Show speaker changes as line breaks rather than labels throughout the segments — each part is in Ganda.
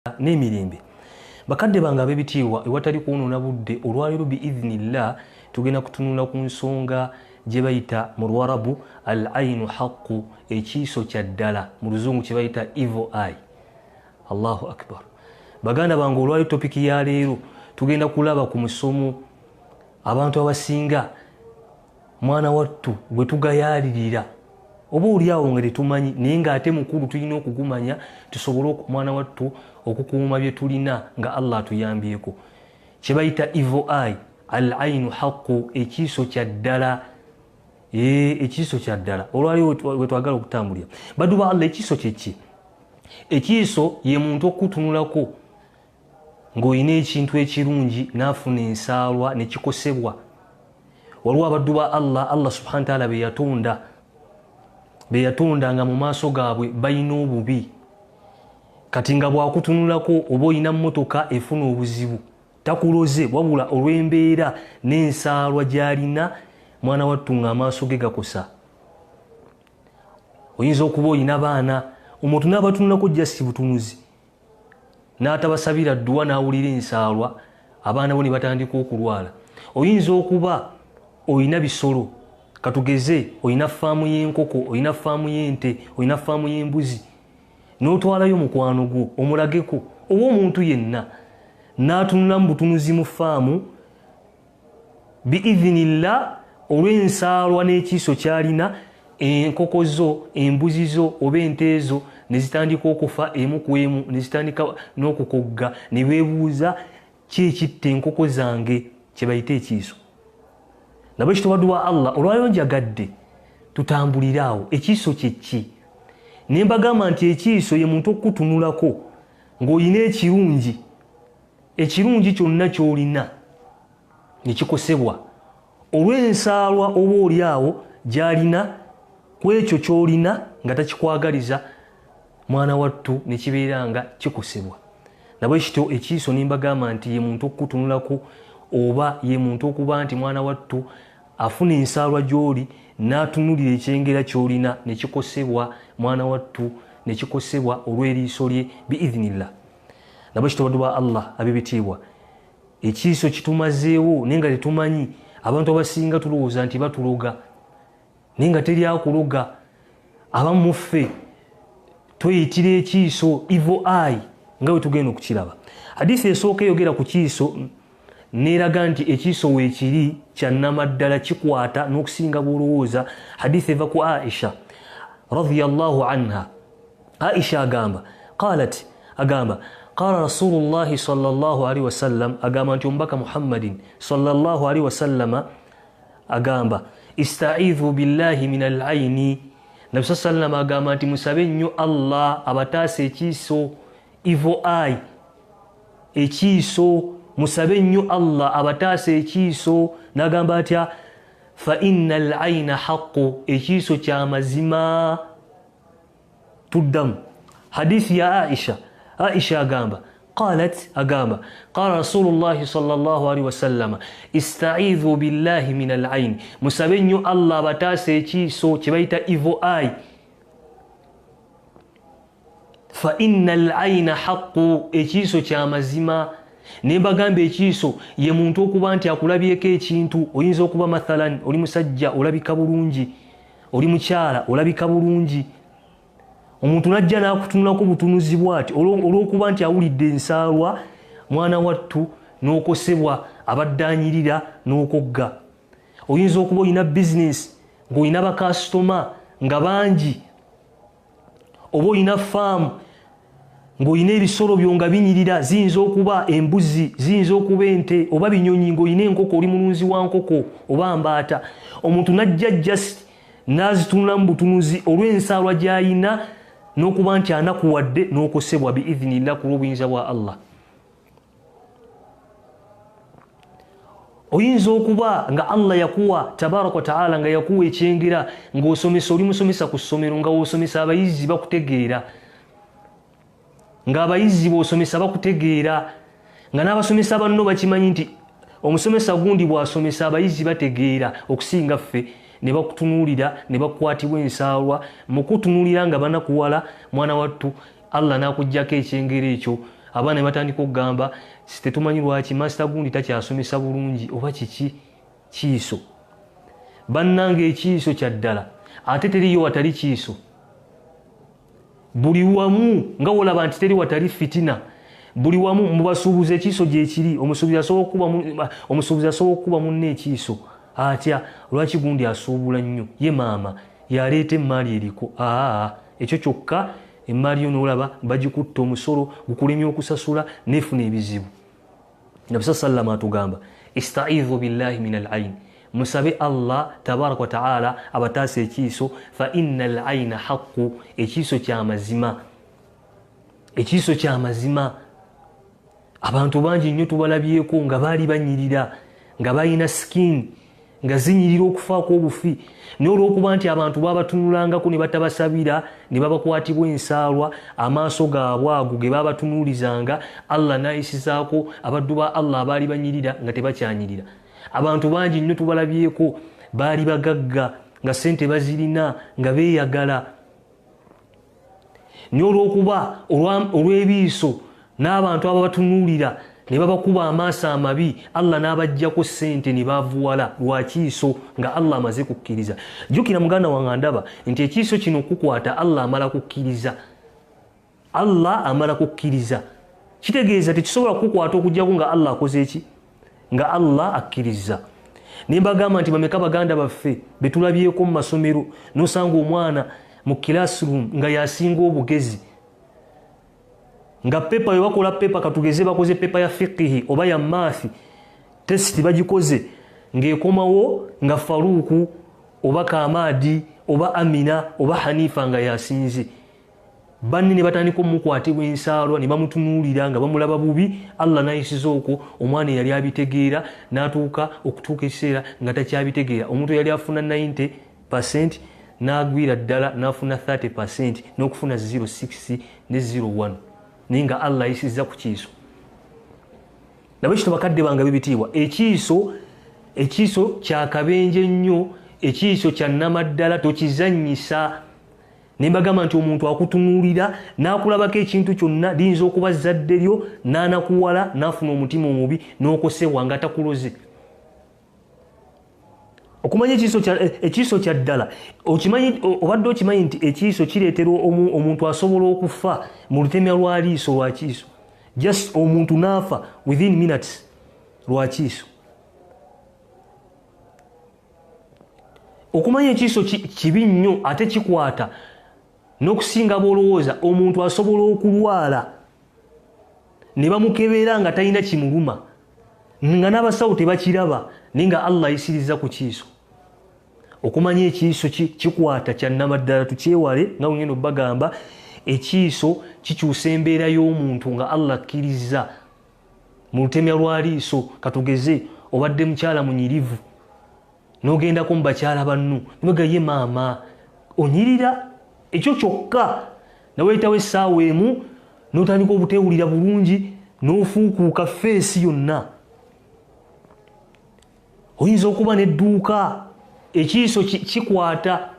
n'emirembe. Bakadde bange ab'ebitiibwa ewatali kwonoona budde olwaleero biidhnillah tugenda kutunula ku nsonga gye bayita mu Luwarabu al-aynu haqqu, ekiiso kya ddala, mu Luzungu kye bayita evil eye. Allahu akbar. Baganda bange olwaleero topiki ya leero tugenda kulaba ku musomo abantu abasinga mwana wattu gwe tugayaalirira oba oliawo nga tetumanyi naye ng'ate mukulu tulina okugumanya tusobole mwana wattu okukuuma bye tulina nga Allah atuyambyeko. Kye bayita evil eye, al-aynu haqqu, ekiiso kya ddala. Ekiiso kya ddala olwaliwo we twagala okutambulira. Baddu ba Allah, ekiiso kye ki? Ekiiso ye muntu okutunulako ng'olina ekintu ekirungi n'afuna ensaalwa ne kikosebwa. Waliwo abaddu ba Allah subhanahu wa ta'ala be yatonda nga mu maaso gaabwe balina obubi. Kati nga bwakutunulako oba olina mmotoka efuna obuzibu, takuloze wabula olw'embeera n'ensaalwa gy'alina mwana wattu nga amaaso ge gakosa. Oyinza okuba olina baana, omuntu n'abatunulako just butunuzi n'atabasabira dduwa n'awulira ensaalwa, abaana bo ne batandika okulwala. Oyinza okuba olina bisolo, katugeze olina faamu y'enkoko, olina faamu y'ente, olina faamu y'embuzi, n'otwalayo mukwano gwo omulageko, oba omuntu yenna n'atunula mu butunuzi mu faamu biidhnillah olw'ensaalwa n'ekiiso ky'alina, enkoko zo, embuzi zo oba ente zo ne zitandika okufa emu ku emu, ne zitandika n'okukogga, ne beebuuza ki ekitta enkoko zange, kye bayita ekiiso. Nabo ekitobaddu wa Allah olwaleero njagadde tutambulire awo. Ekiiso kye ki? Ne mbagamba nti ekiiso ye muntu okukutunulako ng'olina ekirungi kyonna ky'olina ne kikosebwa olw'ensaalwa oba oliawo gy'alina ku ekyo ky'olina nga takikwagaliza, mwana wattu ne kibeera nga kikosebwa. Nabo ekityo ekiiso ne mbagamba nti ye muntu okukutunulako oba ye muntu okuba nti mwana wattu afuna ensaalwa gy'oli n'atunulira ekyengera ky'olina ne kikosebwa, mwana wattu ne kikosebwa olw'eriiso lye biidhnillah. Nabo ekityo baddu ba Allah ab'ebitiibwa, ekiiso kitumazeewo naye nga tetumanyi. Abantu abasinga tulowooza nti batuloga naye nga teri akuloga. Abamu mu ffe tweyitira ekiiso evil eye nga bwe tugenda okukiraba. Hadiisi esooka eyogera ku kiiso n'eraga nti ekiiso weekiri kyannamaddala, kikwata n'okusinga bw'olowooza. Hadiisi eva ku Aisha radhiyallahu anha. Aisha agamba qala rasulullahi sallallahu alaihi wasallam, agamba nti omubaka Muhammadin sallallahu alaihi wasallama agamba ista'idhu billahi min al-ayni. Nabi sallallahu agamba nti musabe nnyo Allah abataasa ekiiso, evil eye, ekiiso. Musabe nnyo Allah abataasa ekiiso. N'agamba atya fa innal ayna haqqu, ekiiso kya mazima. Tuddamu hadiisi ya Aisha agamba qala rasulullahi sallallahu alaihi wasallama ista'idhu billahi min al-ayn, musabe nnyo Allah abataasa ekiiso kye bayita evil eye. Fa innal ayna haqqu, ekiiso kya mazima. Ne mbagamba ekiiso ye muntu okuba nti akulabyeko ekintu. Oyinza okuba mathalan oli musajja olabika bulungi, oli mukyala olabika bulungi, omuntu najja n'akutunulako butunuzi bw'ati olw'okuba nti awulidde ensaalwa, mwana wattu n'okosebwa, abaddaanyirira n'okogga. Oyinza okuba olina bizinesi ng'olina bakasitoma nga bangi, oba olina faamu ng'olina ebisolo byo nga binyirira, ziyinza okuba embuzi, ziyinza okuba ente oba binyonyi, ng'olina enkoko, oli mulunzi wa nkoko oba mbaata. Omuntu najja just n'azitunula mu butunuzi olw'ensaalwa gy'ayina n'okuba nti anakuwadde n'okosebwa biidhnillah ku lw'obuyinza bwa Allah. Oyinza okuba nga Allah yakuwa tabaraka wa ta'ala, nga yakuwa ekyengera ng'osomesa, oli musomesa ku ssomero nga w'osomesa abayizi bakutegeera, ng'abayizi b'osomesa bakutegeera, nga n'abasomesa banno bakimanyi nti omusomesa gundi bw'asomesa abayizi bategeera okusinga ffe, ne bakutunuulira ne bakwatibwa ensaalwa mu kutunuulira nga banakuwala, mwana wattu Allah n'akuggyako ekyengero ekyo abaana batandika okugamba tetumanyi lwaki master gundi takyasomesa bulungi oba kiki kiiso. Bannange ekiiso kya ddala ate teriyo watali kiiso. Buli wamu nga olaba nti teri watali fitina, buli wamu mubasuubuza ekiiso gyekiri. Omusuubuzi asobola okuba munne ekiiso atya lwaki gundi asuubula nnyo ye maama yaleeta emaali eriko. Ekyo kyokka emaali yo n'olaba bagikutta omusolo gukulemya okusasula nefuna ebizibu. Nabi sallallahu atugamba ista'idhu billahi minal ayn, musabe Allah tabaraka wa ta'ala abataasa ekiiso. Fa innal ayna haqqu, ekiiso kya mazima. Ekiiso kya mazima. Abantu bangi nnyo tubalabyeko nga baali banyirira, nga balina skin, nga zinyirira okufaako obufi. N'olwokuba nti abantu babatunulangako ne batabasabira ne babakwatibwa ensaalwa, amaaso gaabwe ago ge babatunuulizanga Allah n'ayisizaako abaddu ba Allah abaali banyirira nga tebakyanyirira. Abantu bangi nnyo tubalabyeko baali bagagga nga ssente bazirina nga beeyagala. N'olwokuba olw'ebiiso n'abantu ababatunuulira ne babakuba amaaso amabi, Allah n'abajjako ssente ne bavuwala lwa kiiso nga Allah amaze kukkiriza. Jjukira muganda wange ndaba nti ekiiso kino okukwata Allah amala kukkiriza. Allah amala kukkiriza. Kitegeeza tekisobola kukwata okujjako nga Allah akoze eki? Nga Allah akkiriza. Nimbagamba nti bameka baganda baffe betulabyeko mu masomero n'osanga omwana mu classroom nga yasinga obugezi, nga pepa we bakola pepa katugeze bakoze pepa ya fiqhi oba ya math test bagikoze ng'ekomawo nga Faruku oba Kamadi oba Amina oba Hanifa nga yasinze. Banne ne batandika omukwatibwa ensaalwa ne bamutunuulira nga bamulaba bubi. Allah n'ayisiza okwo omwana yali abitegeera n'atuuka okutuuka ekiseera nga takyabitegeera. Omuntu yali afuna 90% n'agwira ddala n'afuna 30% n'okufuna 0.6 ne 0.1 naye nga Allah ayisiza ku kiiso. Nabwekityo bakadde bange bibitiibwa, ekiiso kyakabenje nnyo, ekiiso kya nnamaddala, tokizannyisa. Nimbagamba nti omuntu akutunuulira n'akulabako ekintu kyonna liyinza okuba zadde lyo n'anakuwala n'afuna omutima omubi n'okosebwa nga takuloze. Okumanya ekiiso kya ddala, obadde okimanyi nti ekiiso kireetera omuntu asobola okufa mu lutemya lwa liiso lwa kiiso. Just omuntu n'afa within minutes lwa kiiso. Okumanya ekiiso kibi nnyo ate kikwata n'okusinga b'olowooza. Omuntu asobola okulwala ne bamukebera nga talina kimuluma nga n'abasawo tebakiraba naye nga Allah ayisiriza ku kiiso. Okumanya ekiiso kikwata kya nnamaddala tukyewale nga ngendo bagamba ekiiso kikyusa embeera y'omuntu nga Allah akkiriza mu lutemya lwa liiso. Katugeze obadde mukyala munyirivu n'ogendako mu bakyala bannu nimugaye maama onyirira, ekyo kyokka naweyitawo essaawa emu n'otandika obuteewulira bulungi n'ofuukuuka feesi yonna. Oyinza okuba n'edduuka. Ekiiso kikwata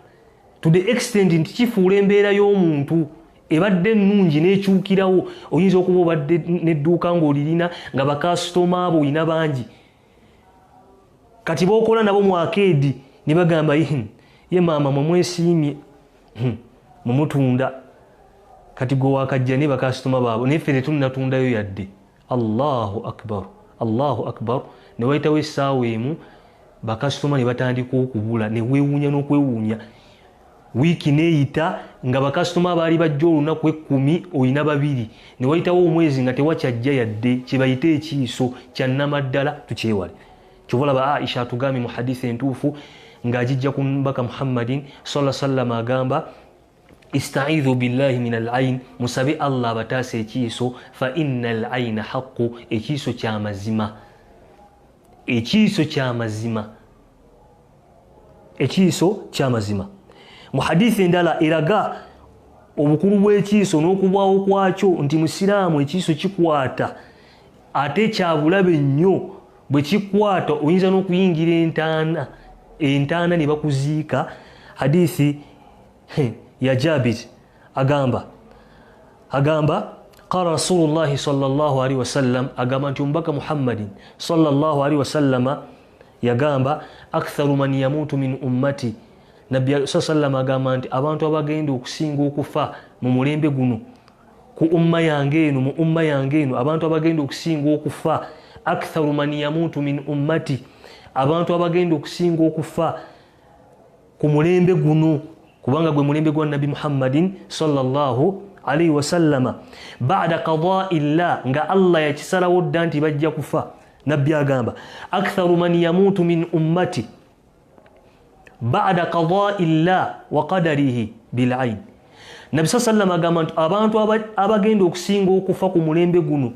to the extent nti kifuula embeera y'omuntu ebadde ennungi n'ekyukirawo. Oyinza okuba obadde n'edduuka ng'olirina nga bakasitoma abo olina bangi, kati b'okola nabo mu akeedi ne bagamba ye maama mumwesiimye mumutunda, kati gwe wakajja ne bakasitoma baabo neffe tetunnatundayo yadde. Allahu akbar, Allahu akbar. Ne wayitawo essaawa emu bakasitoma ne batandika okubula, ne weewuunya n'okwewuunya. Wiiki neeyita nga bakasitoma baali bajja olunaku 10 olina 2, ne wayitawo omwezi nga tewakyajja yadde. Kye bayita ekiiso kya nnamaddala tukyewale. Kyobalaba Aisha atugambye mu hadithi entuufu ng'agijja ku mbaka Muhammadin sallallahu alaihi wasallam agamba ista'idhu billahi minal ayn, musabe Allah abataasa ekiiso. Fa innal ayna haqqu, ekiiso kya mazima. Ekiiso kya mazima. Ekiiso kya mazima. Mu hadithi endala eraga obukulu bw'ekiiso n'okubwawo kwakyo nti musiraamu ekiiso kikwata ate kya bulabe nnyo. Bwe kikwata oyinza n'okuyingira entaana ne bakuziika. Hadithi ya Jabir agamba قال رسول الله صلى الله عليه وسلم أقامت ينبك محمد صلى الله عليه وسلم يقام أكثر من يموت من أمتي نبي صلى الله عليه وسلم أقامت أبانت أباقيندو كسينغو كفا ممولين بقنو ku umma yangeenu mu umma yangeenu abantu abagenda okusinga okufa aktharu man yamutu min ummati abantu abagenda okusinga okufa ku mulembe guno kubanga gwe mulembe gwa nabi Muhammadin sallallahu alaihi wasallama ba'da qada'i llah nga Allah yakisalawo dda nti bajja kufa nabbi agamba aktharu man yamutu min ummati ba'da qada'i llah wa qadarihi bil 'ayn Nabi sallallahu agamba abantu abagenda okusinga okufa ku mulembe guno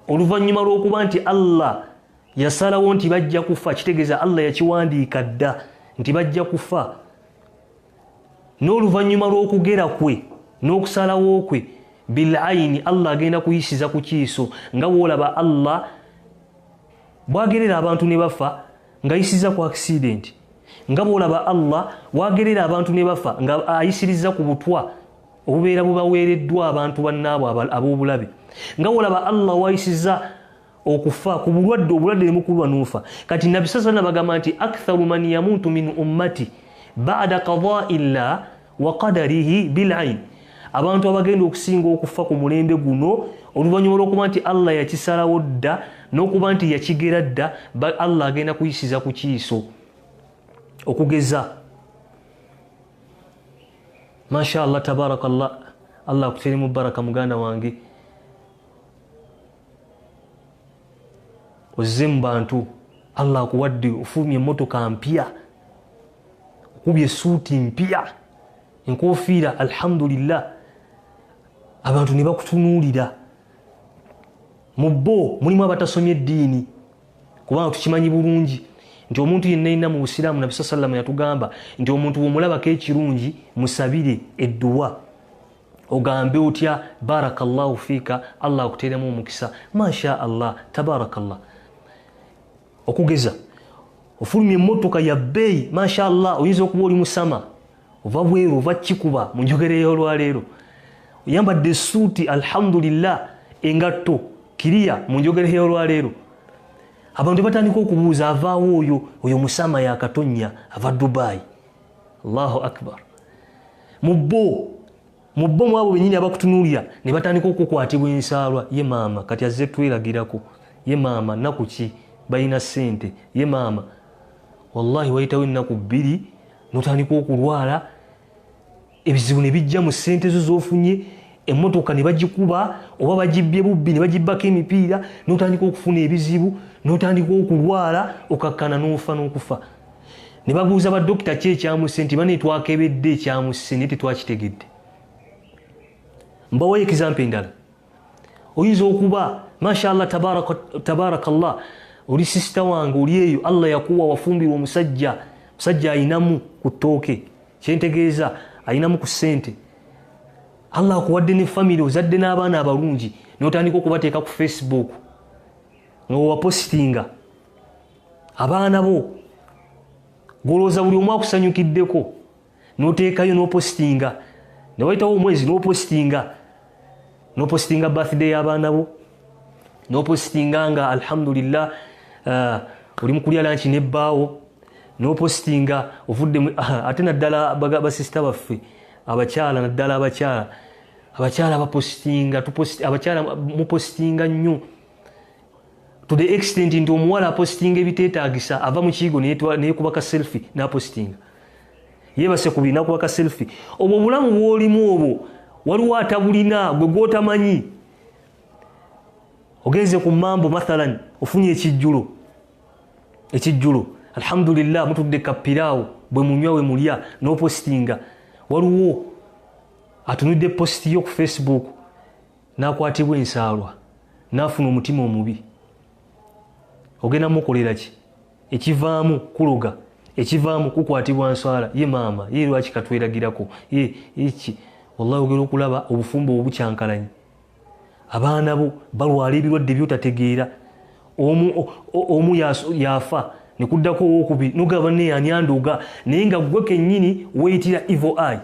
oluvannyuma lw'okuba nti Allah yasalawo nti bajja kufa kitegeeza Allah yakiwandiika dda nti bajja kufa n'oluvannyuma lw'okugera kwe n'okusalawo kwe bil ayni Allah agenda kuyisiza ku kiiso nga woolaba Allah bwagerera abantu ne bafa nga ayisiza ku accident nga boolaba Allah wagerera abantu ne bafa nga ayisiriza ku butwa obubeera bubaweereddwa abantu bannaabo ab'obulabe nga wolaba Allah wayisiza okufa ku obulwadde ne mukulwa nufa kati Nabi sallallahu alaihi wasallam agamba nti aktharu man yamutu min ummati ba'da qada'i llah wa qadarihi bil 'ayn abantu abagenda okusinga okufa ku mulembe guno oluvannyuma lw'okuba nti Allah yakisalawo dda n'okuba nti yakigera dda Allah agenda kuyisiza ku kiiso okugeza Masha Allah tabarakallah Allah akutere mu baraka muganda wange ozze mu bantu Allah akuwadde ofumye emmotoka mpya okubye suuti mpya enkofiira alhamdulillah abantu ne bakutunuulira mu bo mulimu abatasomye eddiini kubanga tukimanyi bulungi nti omuntu yenna yenna mu busiraamu Nabi sallallahu alaihi wasallam yatugamba nti omuntu bw'omulabako ekirungi musabire edduwa ogambe otya barakallahu fiika Allah akuteeremu omukisa masha Allah tabarakallah okugeza ofulumya emmotoka ya bbeeyi masha Allah oyinza okuba oli musama ova bweru ova kikuba mu njogera y'olwaleero oyambadde essuuti alhamdulillah engatto kiriya mu njogera y'olwaleero abantu batandika okubuuza avaawo oyo musama yakatonya ava Dubai Allahu akbar mubbo mwabo benyini abakutunuulira ne batandika okukwatibwa ensaalwa ye maama kati azze tweragirako ye maama nnaku ki balina ssente ye maama wallahi wayitawo ennaku bbiri notandika okulwala ebizibu ne bijja mu ssente zo z'ofunye emmotoka ne bagikuba oba bagibbye bubbi ne bagibbako emipiira notandika okufuna ebizibu notandika okulwala okakkana n'ofa n'okufa ne babuuza badokita ki ekyamusse nti bane twakebedde ekyamusse naye tetwakitegedde mbawayo ekizampa endala oyinza okuba mashallah tabarakallah oli sisita wange oli eyo Allah yakuwa wafumbirwa omusajja ayinamu ku ttooke kyentegeeza ayinamu ku ssente Allah akuwadde ne family ozadde n'abaana abalungi n'otandika okubateeka ku Facebook ng'owapositinga abaana bo golooza buli omu akusanyukiddeko n'oteekayo n'opositinga ne wayitawo omwezi n'opositinga birthday y'abaana bo n'opositinga nga alhamdulillah oli mu kulya lanchi n'ebbaawo n'opositinga ovudde ate naddala basisita baffe abakyala naddala abakyala bapositinga abakyala mupositinga nnyo to the extent nti omuwala apositinga ebiteetaagisa ava mu kiigo neyekubaka selfie n'apositinga yeebase ku bina kubaka selfie obwo obulamu bw'olimu obwo waliwo atabulina gwe gw'otamanyi ogenze ku mambo mathalan ofunye ekijjulo alhamdulillah mutudde kapiraawo bwe munywa we mulya n'opositinga waliwo atunudde posti yo ku Facebook n'akwatibwa ensaalwa n'afuna omutima omubi ogenda mukolera ki ekivaamu kuloga ekivaamu kukwatibwa nswala ye maama ye lwaki katweragirako ye iki wallahi ogera okulaba obufumbo obukyankalanye abaana bo balwala ebirwadde byotategeera omu yafa nekuddako owokubiri nogaba neyani andoga naye nga gwe kennyini weyitira evil eye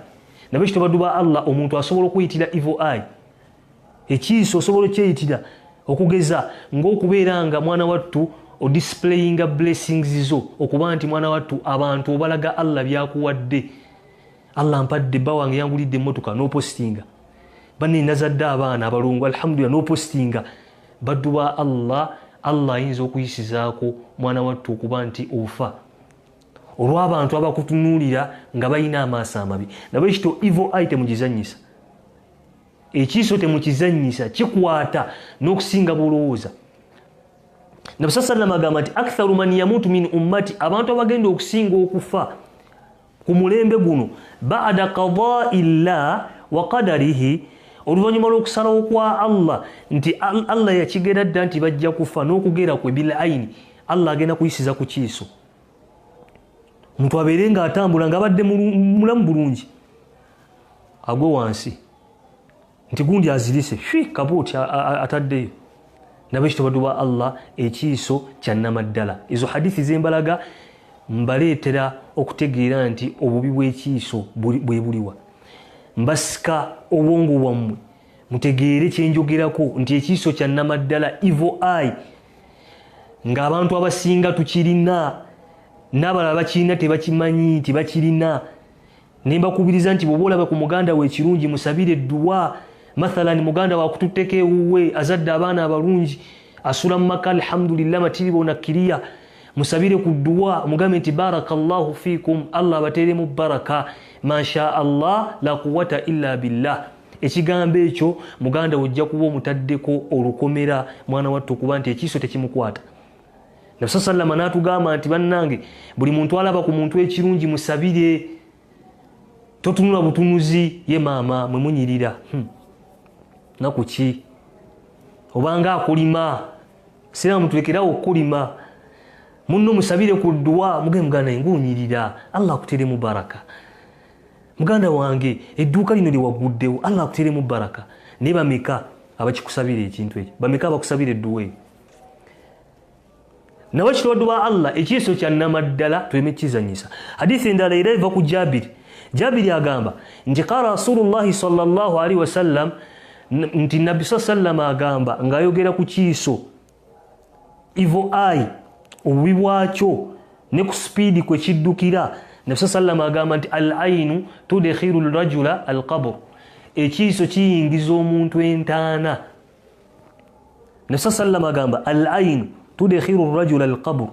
nabwe kitobaddu ba Allah omuntu asobola okuyitira evil eye ekiiso osobola kyeyitira okugeza ng'okubeera nga mwana wattu odisplayinga blessings zo okuba nti mwana wattu abantu obalaga Allah byakuwadde. Allah mpadde bba wange yangulidde emmotoka n'opostinga, banne nazadde abaana abalungu alhamdulillah n'opostinga. Baddu ba Allah ayinza okuyisizaako mwana wattu okuba nti ofa olw'abantu abakutunuulira nga balina amaaso amabi. Nabwe ekito evil eye temugizannyisa, ekiiso temukizannyisa, kikwata n'okusinga bulowooza. Nabi sallam agamba nti aktharu man yamutu min ummati, abantu abagenda okusinga okufa ku mulembe guno ba'da qada'i llah wa qadarihi, oluvannyuma lw'okusalawo kwa Allah nti Allah yakigera dda nti bajja kufa n'okugera kwe bil aini, Allah agenda kuyisiza ku kiiso. Omuntu abeere nga atambula nga abadde mulamu bulungi, agwe wansi nti gundi azirise kabuuti ataddeyo. Nabwe ekito baddu ba Allah ekiiso kyannamaddala. Ezo hadithi zembalaga mbaleetera okutegeera nti obubi bw'ekiiso bwe buliwa. Mbasika obwongo bwammwe mutegeere kyenjogerako nti ekiiso kyannamaddala evil eye, ng'abantu abasinga tukirina, n'abalala bakirina tebakimanyi nti bakirina. Ne mbakubiriza nti bw'oba olaba ku muganda we ekirungi musabire edduwa. Mathalan muganda wakututteko ewuwe azadde abaana abalungi, asula mu maka alhamdulillah matiribo nakkiriya, musabire ku dduwa mugambe nti barakallahu fiikum, Allah abateeremu baraka, masha Allah la quwwata illa billah. Ekigambo ekyo muganda ojja kuba omutaddeko olukomera mwana wattu okuba nti ekiiso tekimukwata. Nabi sallallahu n'atugamba nti bannange, buli muntu alaba ku muntu ekirungi musabire, totunula butunuzi ye maama mwe munyirira nakuki obanga akulima sira mutulekerawo okulima munno musabire ku dduwa muge muganda ngunyirira Allah akuteremu baraka. Muganda wange edduuka lino liwaguddewo Allah akuteremu baraka. Ne bameka abakikusabira ekintu ekyo, bameka abakusabira edduwa eyo. Nawe ekitwaddu ba Allah ekiiso kyannamaddala tuleme kizanyisa. Hadithi endala era eva ku Jabiri agamba nti qala Rasulullahi sallallahu alaihi wasallam, nti Nabi sallam agamba ng'ayogera ku kiiso evil eye obubi bwakyo ne ku speedi kwe kiddukira. Nabi sallam agamba nti al-ainu tudkhilu al-rajula al-qabr, ekiiso kiyingiza omuntu entaana. Nabi sallam agamba al-ainu tudkhilu ar-rajula al-qabr,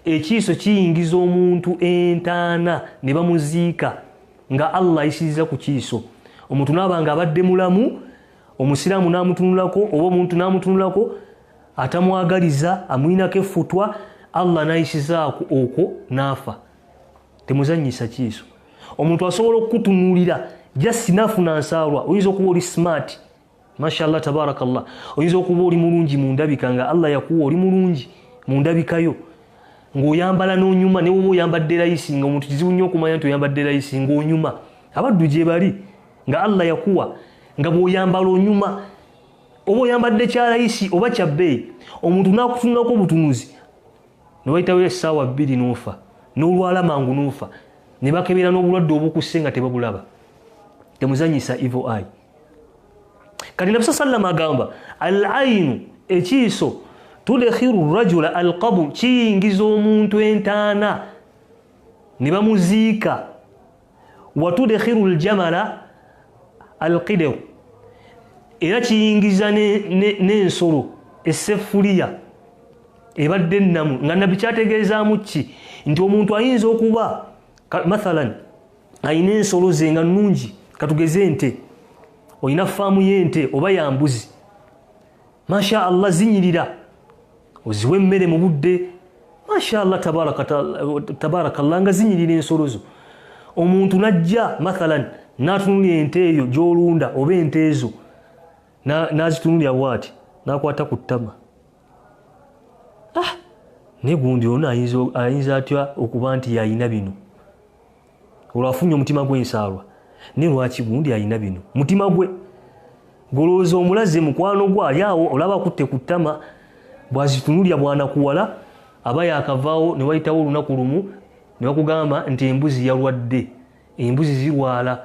ekiiso kiyingiza omuntu entaana ne bamuziika nga Allah ayisiriza ku kiiso. Omuntu n'abanga abadde mulamu, omusiraamu n'amutunulako oba omuntu n'amutunulako atamwagaliza amwinako effutwa, Allah n'ayisizaako okwo n'afa. Temuzannyisa kiiso. Omuntu asobola okukutunuulira just nafuna nsaalwa, oyinza okuba oli smart, mashallah tabarakallah, oyinza okuba oli mulungi mu ndabika nga Allah yakuwa oli mulungi mu ndabikayo, ng'oyambala n'onyuma, ne woba oyambadde layisi nga omuntu kizibu nnyo okumanya nti oyambadde layisi ng'onyuma. Abaddu gye bali nga Allah yakuwa nga bw'oyambala onyuma, oba oyambadde kya layisi oba kya bbeeyi, omuntu n'akutunulako obutunuzi ne wayitawo essaawa 2 n'ofa, n'olwala mangu n'ofa, ne bakebera n'obulwadde obukusse nga tebabulaba. Temuzannyisa evil eye. Kati Nabi sallam agamba al-ainu, ekiiso, tudkhilu rajula al-qabr, kiyingiza omuntu entaana ne bamuziika. Wa tudkhilu al-jamala al-qidr, era kiyingiza n'ensolo essefuliya ebadde ennamu. Nga Nabbi kyategeezaamu ki? Nti omuntu ayinza okuba mathalan ayina ensolo ze nga nnungi, katugeze ente, oyina faamu y'ente oba ya mbuzi, masha Allah zinyirira, oziwa emmere mu budde, masha Allah tabarakallah nga zinyirira ensolo zo. Omuntu najja mathalan n'atunulira ente eyo gy'olunda oba ente ezo n'azitunulira bw'ati n'akwata ku ttama, ne gundi ono ayinza atya okuba nti yalina bino? Olwafunye omutima gw'ensaalwa, ne lwaki gundi alina bino mutima gwe? Golowooza omulaze mukwano gwe ali awo, olaba akutte ku ttama, bw'azitunulira bw'anakuwala aba yakavaawo. Ne wayitawo olunaku lumu ne bakugamba nti embuzi yalwadde, embuzi zirwala,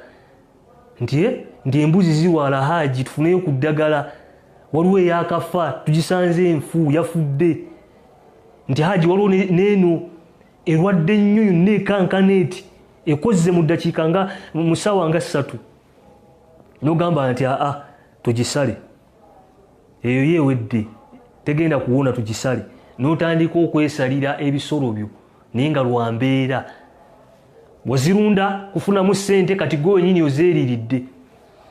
nti embuzi zirwala, haji tufuneyo ku ddagala. waliwo eyakafa tugisanze enfu yafudde nti haji waliwo neeno erwadde nnyo yonna ekankana eti ekozze mu ddakiika nga mu ssaawa nga 3 n'ogamba nti tugisale eyo yeewedde tegenda kuwona tugisale n'otandika okwesalira ebisolo byo naye nga lwa mbeera wazirunda kufunamu ssente kati gwe wenyini ozeeriridde.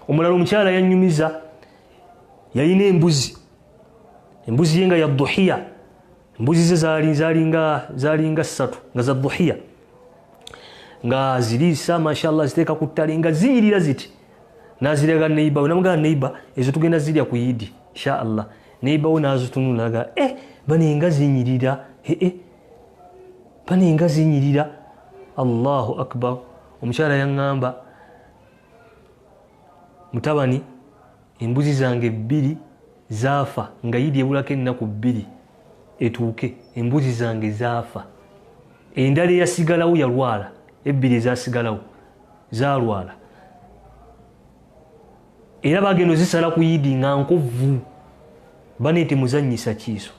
Omulala omukyala yannyumiza yalina embuzi ye nga ya dhuhiya, embuzi ze zaalinga 3 nga za dhuhiya nga ziriisa mashallah ziteeka ku ttale nga zinyirira ziti naziraga neiba we namugamba neiba ezo tugenda zirya ku yidi inshallah. Neiba we nazitunulaga banenga zinyirira banenga zinyirira. Allahu akbar. Omukyala yaŋŋamba mutabani embuzi zange 2 zaafa nga yidi ebulako ennaku 2 etuuke embuzi zange zaafa. Endala eyasigalawo yalwala, 2 ezasigalawo zalwala era bagenda zisala ku yidi nga nkovu. Baneete muzannyisa kiiso.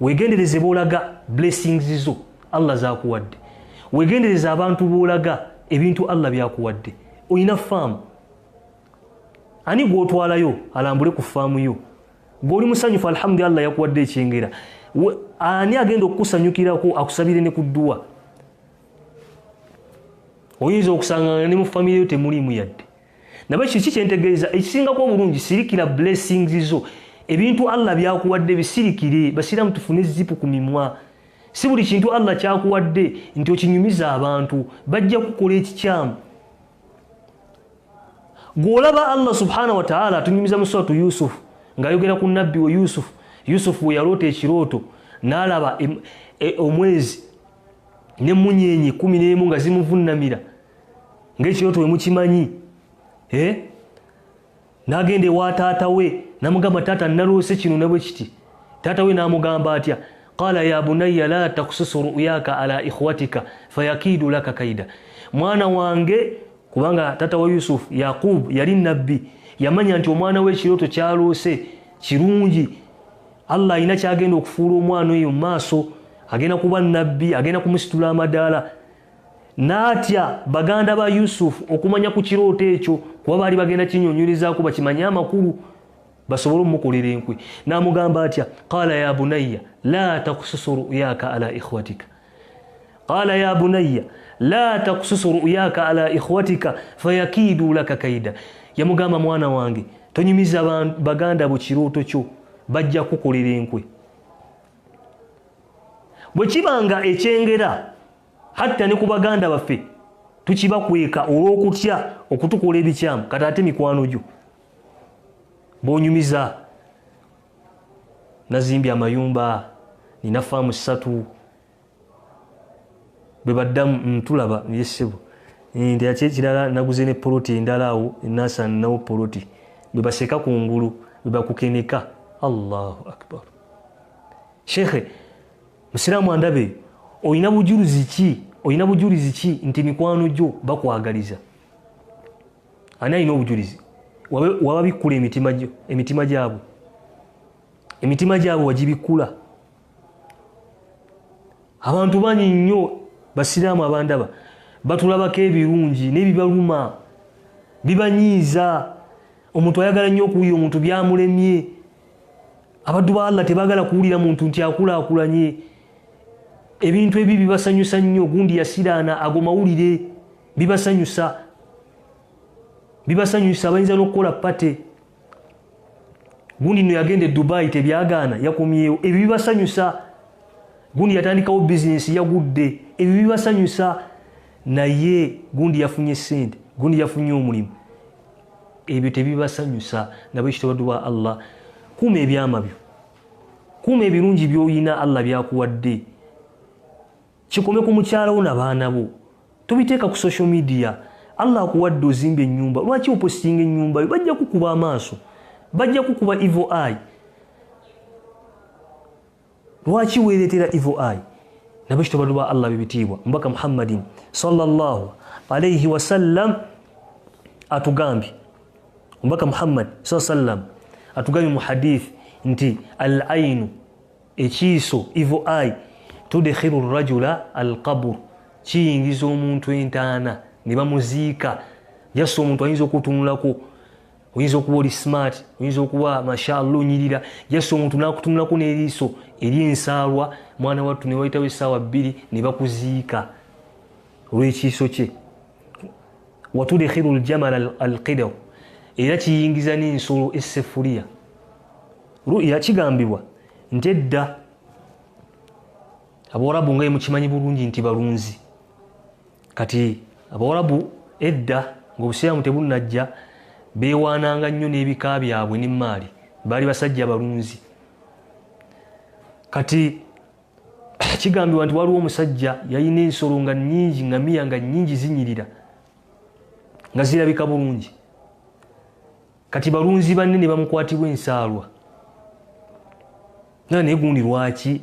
Wegendereze boolaga blessings zo Allah zakuwadde, wegendereze abantu boolaga ebintu Allah byakuwadde. Oyina faamu, ani gwotwalayo alambule ku faamu yo? Gwoli musanyufu alhamdulillah yakuwadde ekyengera, ani agenda okukusanyukirako akusabire ne ku dduwa? Oyinza okusanga ne mu famire yo temulimu yadde. Nabe kiki kyentegeeza ekisingako obulungi sirikira blessings zo. Ebintu Allah byakuwadde bisirikire, basiramu tufune zipu ku mimwa. Si buli kintu Allah kyakuwadde nti okinyumiza abantu bajja kukola ekikyamu. Gwolaba Allah subhanahu wa ta'ala atunyumiza mu suratu Yusuf ng'ayogera ku nabbi we Yusuf we yaloota ekirooto n'alaba omwezi n'emmunyenye 11 nga zimuvunnamira ng'ekirooto we mukimanyi. N'agenda ewa taata we n'amugamba taata naloose kino ne bwe kiti. Taata we n'amugamba atya? Qala ya bunayya la taqsus ru'yaka ala ikhwatika fayakidu laka kaida. Mwana wange, kubanga taata wa Yusuf Yaqub yali nabbi, yamanya nti omwana we ekirooto kyaloose kirungi. Allah alina kyagenda okufuula omwana oyo mu maaso, agenda kuba nabbi, agenda kumusitula amadaala. N'atya baganda ba Yusuf okumanya ku kirooto ekyo kuba baali bagenda kinyonyolizaako bakimanye amakulu basobole omukolera enkwe. N'amugamba atya? Qala ya bunayya la taqsus ru'yaka ala ikhwatika. Qala ya bunayya la taqsus ru'yaka ala ikhwatika fayakidu laka kaida. Yamugamba mwana wange tonyumiza baganda bo kirooto kyo bajja kukolera enkwe. Bwe kibanga ekyengera hatta ne ku baganda baffe tukibakweka olw'okutya okutukola ebikyamu, kati ate mikwano gyo bonyumiza. Nazimbye amayumba, nina faamu 3 bwe baddamu ntulaba yesebo ndi ekirala naguze ne poloti endala awo enasa nawo poloti bwe baseka ku ngulu bwe bakukeneka. Allahu akbar. Shekhe musiramu andabe, oyina bujulizi ki nti mikwano gyo bakwagaliza? Ani alina obujulizi? Wababikula emitima gyabo, emitima gyabo wagibikula. Abantu bangi nnyo basiraamu abandaba batulabako ebirungi n'ebibaluma bibanyiiza. Omuntu ayagala nnyo okuwulira omuntu byamulemye. Abaddu ba Allah tebaagala kuwulira muntu nti akulaakulanye. Ebintu ebi bibasanyusa nnyo. Gundi yasiraana ago mawulire bibasanyusa, bayinza n'okukola pate. Gundi no yagenda e Dubai tebyagaana yakomyewo. Ebyo bibasanyusa. Gundi yatandikawo bizinesi yagudde. Ebyo bibasanyusa. Naye gundi yafunye ssente, gundi yafunye omulimu. Ebyo tebibasanyusa. Nabo ekitibaddu ba Allah, kuuma ebyama byo, kuuma ebirungi by'oyina Allah byakuwadde. Kikome ku mukyala wo n'abaana bo, tubiteeka ku social media. Allah akuwadde ozimba ennyumba, lwaki opostinga ennyumba yo? Bajja kukuba amaaso, bajja kukuba evil eye. Lwaki weeretera evil eye? Nabo ekitibaddu ba Allah bibitiibwa. Mbaka Muhammadin sallallahu alayhi wasallam atugambye, Mbaka Muhammad sallallahu alayhi wasallam atugambye mu hadith nti al-ainu ekiiso evil eye tudkhilu rajula al-qabr kiyingiza omuntu entaana ne bamuziika yassa omuntu ayinza okutunulako oyinza okuba oli smart oyinza okuba mashallah onyirira yassa omuntu nakutunulako n'eriiso eryensaalwa mwana wattu ne wayitawo essaawa 2 ne bakuziika olw'ekiiso kye watudkhilu al-jamal al-qidaw era kiyingiza n'ensolo essefuliya yakigambibwa nti edda abawarabu nga mukimanyi bulungi nti balunzi kati abawarabu edda ng'obusiraamu tebunnajja beewaananga nnyo n'ebika byabwe n'emmaali baali basajja balunzi kati kigambibwa nti waliwo omusajja yalina ensolo nga nnyingi ngamiya nga nnyingi zinyirira nga zirabika bulungi kati balunzi banne ne bamukwatibwa ensaalwa naye gundi lwaki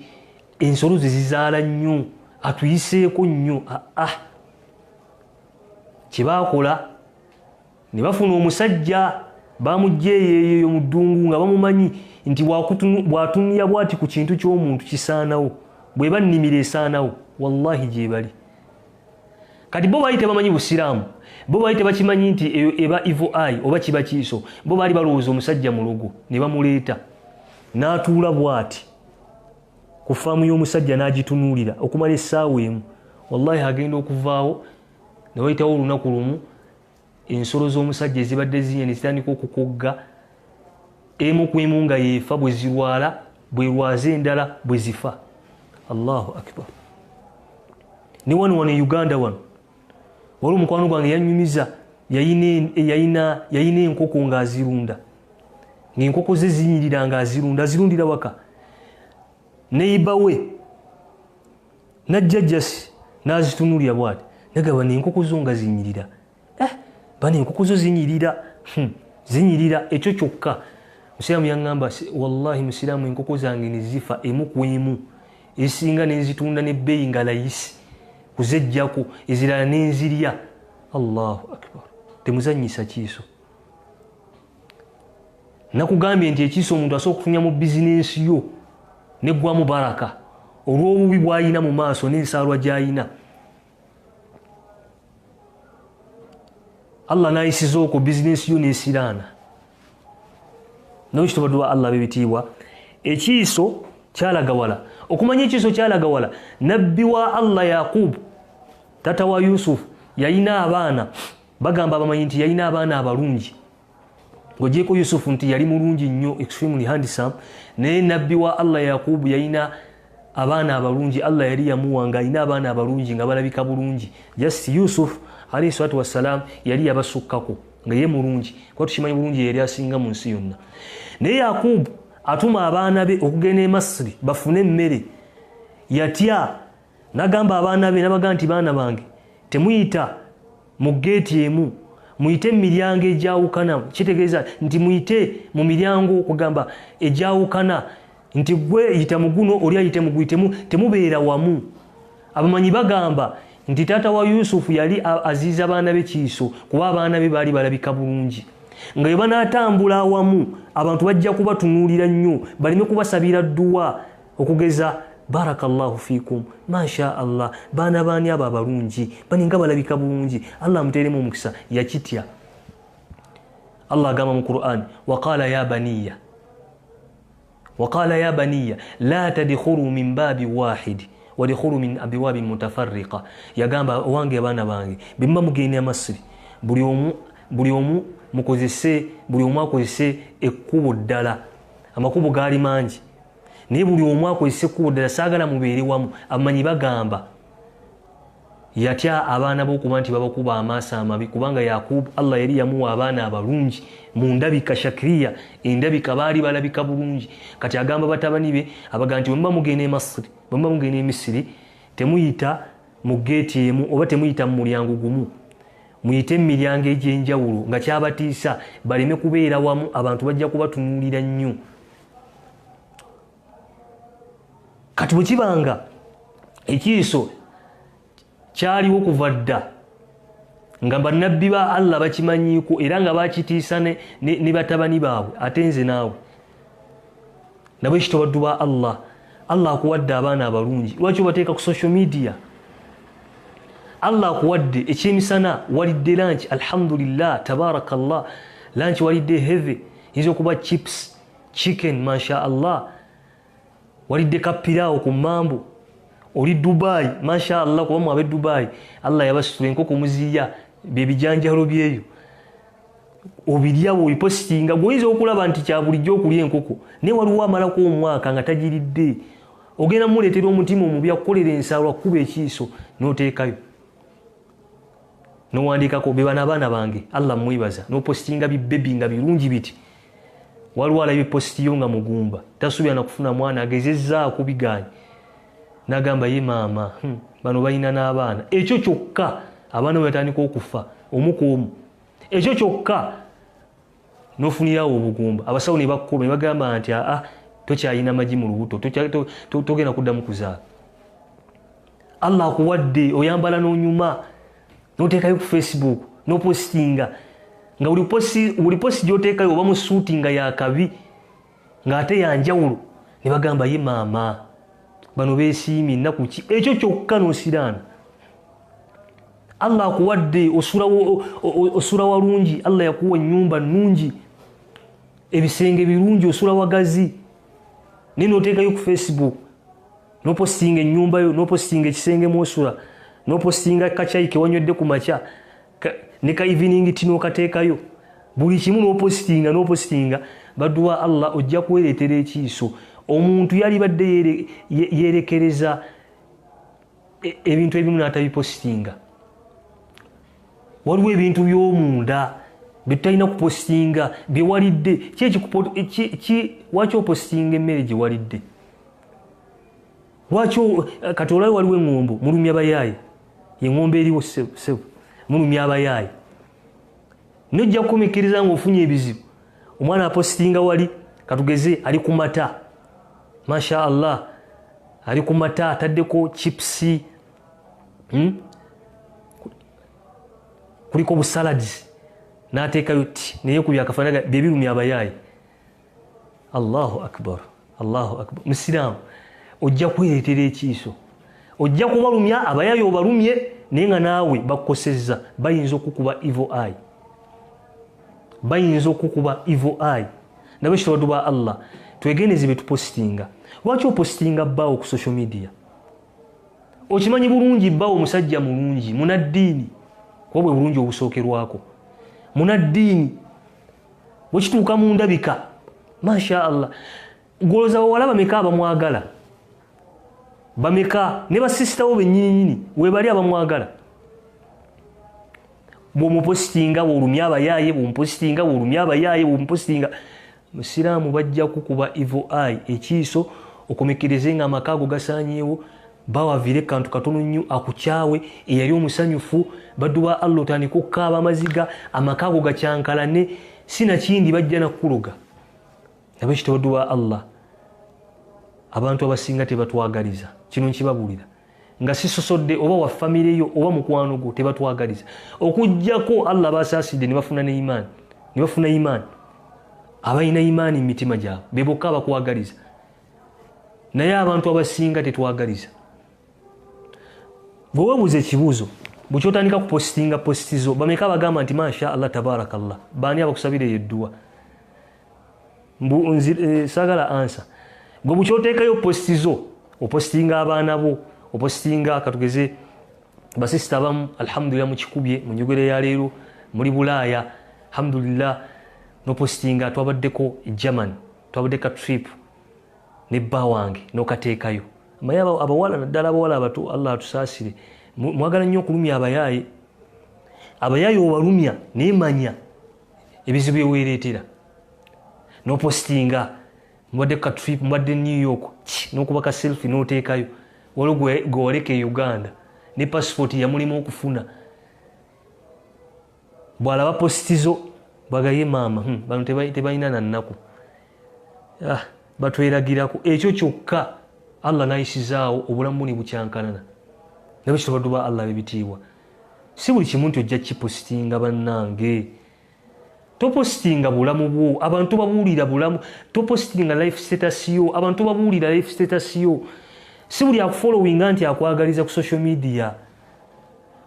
ensolo ze zizaala nnyo atuyiseeko nnyo kyebakola ne bafuna omusajja bamujja eyo mu ddungu nga bamumanyi nti bwatunulya bwati ku kintu ky'omuntu kisaanawo bwe bannimira esaanawo wallahi gye bali kati bo baali tebamanyi busiraamu bo baali tebakimanyi nti eyo eba evil eye oba kiba kiiso bo baali balowooza omusajja mulogo ne bamuleeta n'atuula bwati ku faamu y'omusajja n'agitunuulira okumala essaawa emu wallahi agenda okuvaawo ne wayitawo olunaku lumu ensolo z'omusajja ezibadde zinya ne zitandika okukogga emu ku emu nga yeefa bwe zirwala bwe lwaza endala bwe zifa. Allahu akbar. Ni wano Uganda wano wali omukwano gwange yanyumiza yayina enkoko nga azirunda ng'enkoko ze zinyirira nga azirundira waka neiba we najja jasi n'azitunulira bwati nagaba n'enkoko zo nga zinyirira bane enkoko zo zinyirira ekyo kyokka musiraamu yaŋŋamba wallahi musiraamu enkoko zange ne zifa emu ku emu esinga nenzitunda n'ebbeeyi nga layisi kuzejjako ezirala nenzirya. Allahu akbar. Temuzanyisa kiiso. Nakugambye nti ekiiso omuntu asobola okufunya mu bizinensi yo neggwamu baraka olw'obubi bw'alina mu maaso n'ensaalwa gy'alina. Allah n'ayisiza okwo bizinensi yo n'esiraana. N'ekitobadde Allah bebitiibwa ekiiso kyalaga wala. Okumanya ekiiso kyalaga wala, nabbi wa Allah Yaqub tata wa Yusuf yalina abaana bagamba abamanyi nti yalina abaana abalungi ng'ogyeko Yusuf nti yali mulungi nnyo extremely handsome, naye nabbi wa Allah Yaqub yalina abaana abalungi. Allah yali yamuwanga alina abaana abalungi nga balabika bulungi. Just Yusuf alayhi salatu wassalam yali yabasukkako nga ye mulungi kuba tukimanyi bulungi yali asinga mu nsi yonna. Naye Yaqub atuma abaana be okugenda e Masiri bafune emmere. Yatya n'agamba abaana be n'abagamba nti baana bange temuyita mu geeti emu, muyite mu miryango egyawukana. Kitegeeza nti muyite mu miryango okugamba egyawukana nti gwe yita mu guno oli ayite mu gwi, temubeera wamu. Abamanyi bagamba nti taata wa Yusufu yali aziiza abaana be kiiso kuba abaana be baali balabika bulungi. Nga bwe banaatambula awamu abantu bajja kubatunuulira nnyo baleme kubasabira dduwa okugeza barakallahu fikum masha Allah baana baani abo abalungi bani nga balabika bulungi Allah amuteeremu omukisa. Yakitya Allah agamba mu Qur'an waqala ya baniya la tadkhulu min babi wahidi wadkhulu min abwabi mutafarriqa. Yagamba wange abaana bange bimba mugenda Masiri buli omu akozese ekkubo ddala. Amakubo gaali mangi naye buli omu akozese ekkubo ddala, saagala mubeere wamu. Abamanyi bagamba yatya abaana b'okuba nti babakuba amaaso amabi kubanga Yakubu Allah yali yamuwa abaana abalungi mu ndabika shakiriya, endabika baali balabika bulungi. Kati agamba batabani be abagamba nti bwe muba mugenda e Misiri temuyita mu geeti emu oba temuyita mu mulyango gumu, muyite mu miryango egy'enjawulo nga kyabatiisa baleme kubeera wamu, abantu bajja kubatunuulira nnyo. Kati bwe kibanga ekiiso kyaliwo kuva dda nga bannabbi ba Allah bakimanyiiko era nga bakitiisa ne batabani baabwe, ate nze naawe nabo ekito baddu ba Allah akuwadde abaana abalungi lwaki obateeka ku social media Allah akuwadde ekyemisana walidde lunch alhamdulillah tabarakallah lunch walidde heavy yinza okuba chips chicken masha Allah walidde kapiraawo ku mambo oli Dubai masha Allah kuba mwabe Dubai Allah yabasitula enkoko muziya bebijanjalo byeyo obiryawo obipostinga goyinza okulaba nti kya bulijjo okulya enkoko ne waliwo amalako omwaka nga tagiridde ogenda muleetera omutima omubi akukolera ensaalwa kuba ekiiso n'oteekayo n'owandiikako be bana abaana bange Allah mwibaza n'opostinga bibebi nga birungi biti waliwo alabye postiyo nga mugumba tasuubira na kufuna mwana agezezzaako bigaanyi n'agamba ye maama bano balina n'abaana ekyo kyokka abaana bwe batandika okufa omu ku omu ekyo kyokka n'ofunirawo obugumba abasawo ne bakkuba ne bagamba nti tokyalina magi mu lubuto togenda kuddamu kuzaala Allah akuwadde oyambala n'onyuma n'oteekayo ku Facebook n'opostinga nga buli posti gy'oteekayo oba mu suuti nga yakabi ng'ate yanjawulo ne bagamba ye maama bano beesiimye nnaku ki ekyo kyokka n'osiraana Allah akuwadde osula walungi Allah yakuwa ennyumba nnungi ebisenge birungi osula wagazi naye n'oteekayo ku Facebook n'opostinga ennyumba yo n'opostinga ekisenge mwosula n'opostinga kacayi kewanywedde ku makya ne ka evening tea n'okateekayo buli kimu n'opostinga badduwa Allah ojja kwereetera ekiiso omuntu yali badde yerekereza ebintu ebimu n'atabipostinga waliwo ebintu by'omunda byetutalina kupostinga byewalidde waki opostinga emmere gye walidde lwaki kati olabe waliwo eŋŋombo mulumya bayaaye eŋŋombo eriwo sebo mulumya abayaaye nojja kukomekkereza ng'ofunye ebizibu omwana apostinga wali katugeze ali ku mata masha Allah ali ku mata ataddeko chipsi kuliko busaladi n'ateekayo ti naye ku byakafaanaga bye birumya abayaaye Allahu akbar musiraamu ojja kwereetera ekiiso ojja kubalumya abayaaye obalumye naye nga naawe bakukosezza bayinza okukuba evil eye nabo ekitobaddu ba Allah twegendeze bye tupostinga lwaki opostinga bbaawo ku social media okimanyi bulungi bbaawo omusajja mulungi munaddiini kuba bwe bulungi obusookerwako munaddiini bwekituuka mu ndabika masha Allah golooza bawala bameka abamwagala bameka ne basisitawo bennyininyini webali abamwagala bw'omupostinga bw'olumya abayaaye bw'omupostinga musiraamu bajja kukuba evil eye ekiiso okomekereze nga amaka ago gasaanyeewo bawavire kantu katono nnyo akukyawe eyali omusanyufu baddu ba Allah otandika okukaaba amaziga amaka ago gakyankalane sinakindi bajja nakuloga nabo ekitobaddu ba Allah abantu abasinga tebatwagaliza kino nkibabulira nga sisosodde oba wa famire yo oba mukwano gwo tebatwagaliza okujjako Allah basaasidde ne bafuna imaani abalina imaani mu mitima gyabwe be bokka abakwagaliza naye abantu abasinga tetwagaliza bwe weebuuza ekibuuzo bwe kyotandika kupostinga postizo bameka bagamba nti masha Allah tabarakallah baani abakusabira edduwa saagala ansa gwe bwe kyoteekayo postizo opostinga abaana bo opostinga katugeze basisita abamu alhamdulillah mukikubye mu njogera ya leero muri Bulaaya alhamdulillah nopostinga twabaddeko German twabaddeka trip ne bba wange n'okateekayo amaye abawala naddala abawala abato Allah atusaasire mwagala nnyo okulumya abayaaye obalumya naye manya ebizibu byeweereetera n'opostinga mubadde ka trip mubadde New York n'okuba ka selfie n'oteekayo waliwo gwe waleka e Uganda ne passport yamulimu okufuna bw'alaba postizo bagaye maama bano tebalina na nnaku batweragirako ekyo kyokka Allah nayisizaawo obulamu ne bukyankanana nabo kitobaddu ba Allah bebitiibwa si buli kimu nti ojja kipostinga bannange topostinga bulamu bwo abantu babuulira bulamu topostinga life status yo abantu babuulira life status yo si buli akufollowinga nti akwagaliza ku social media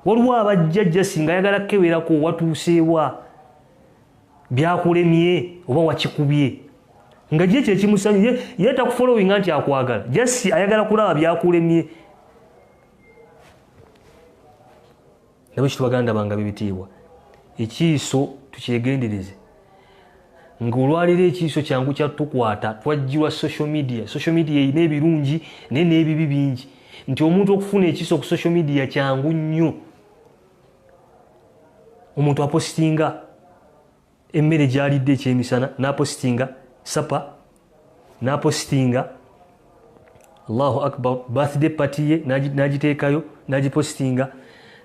waliwo abajjajja singa ayagala kewerako watuuseewa byakulemye oba wakikubye nga je kyekimusanyu ye takufollowinga nti akwagala jasi ayagala kulaba byakulemye nabo kitubaganda banga bibitiibwa ekiiso tukyegendereze ng'olwalira ekiiso kyangu kyatukwata twajjirwa social media erina ebirungi naye n'ebibi bingi nti omuntu okufuna ekiiso ku social media kyangu nnyo omuntu apostinga emmere gy'alidde ekyemisana n'apostinga sapa n'apostinga Allahu akbar birthday party ye n'agiteekayo n'agipostinga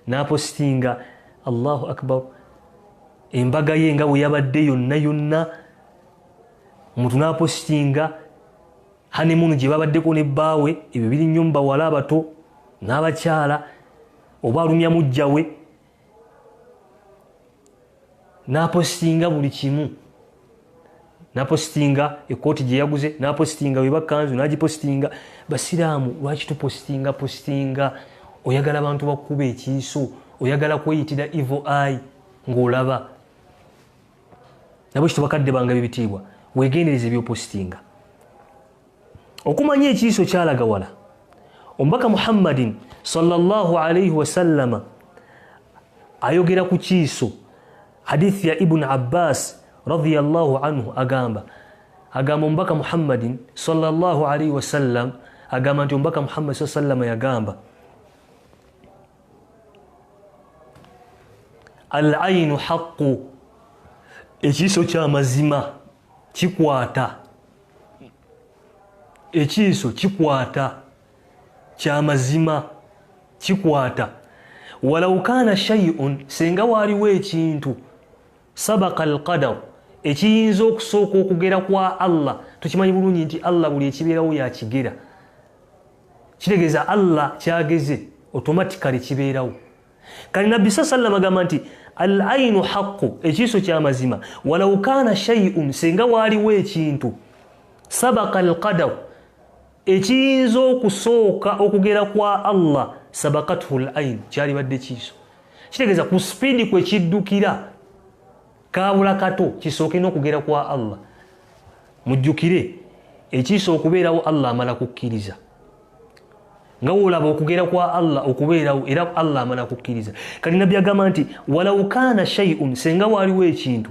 n'apostinga Allahu akbar embaga ye nga bwe yabadde yonna omuntu n'apostinga honeymoon gye babaddeko ne bbaawe ebyo biri nnyo mu bawala abato n'abakyala oba alumya mujjawe n'apostinga buli kimu n'apostinga ekooti gye yaguze n'apostinga we bakanzu n'agipostinga basiraamu lwaki tupostinga oyagala abantu bakuba ekiiso oyagala kweyitira evil eye ng'olaba nabo kito bakadde banga bibitiibwa weegendereze ebyopostinga okumanya ekiiso kyalaga wala omubaka Muhammadin sallallahu alayhi wasallama ayogera ku kiiso hadithi ya Ibn Abbas radiyallahu anhu agamba omubaka Muhammadin sallallahu alayhi wasallam agamba nti omubaka Muhammad sallallahu alayhi wasallam yagamba al-aynu haqqu ekiiso ky'amazima kikwata ekiiso kikwata ky'amazima kikwata walau kana shay'un senga waliwo ekintu sabaqa al-qadar ekiyinza okusooka okugera kwa Allah tukimanyi bulungi nti Allah buli ekibeerawo yakigera kitegeeza Allah kyageze automatically kibeerawo kali nabbi sallallahu agamba nti al-aynu haqqu ekiiso ky'amazima walau kana shay'un senga waliwo ekintu sabaqa al-qadar ekiyinza okusooka okugera kwa Allah sabaqathu al-ayn kyali badde kiiso kitegeeza ku speedi kwe kiddukira kaabula kato kisooke n'okugera kwa Allah mujjukire ekiiso okubeerawo Allah amala kukkiriza nga wolaba okugera kwa Allah okubeerawo era Allah amala kukkiriza kali nabbi agamba nti walau kana shay'un senga waliwo ekintu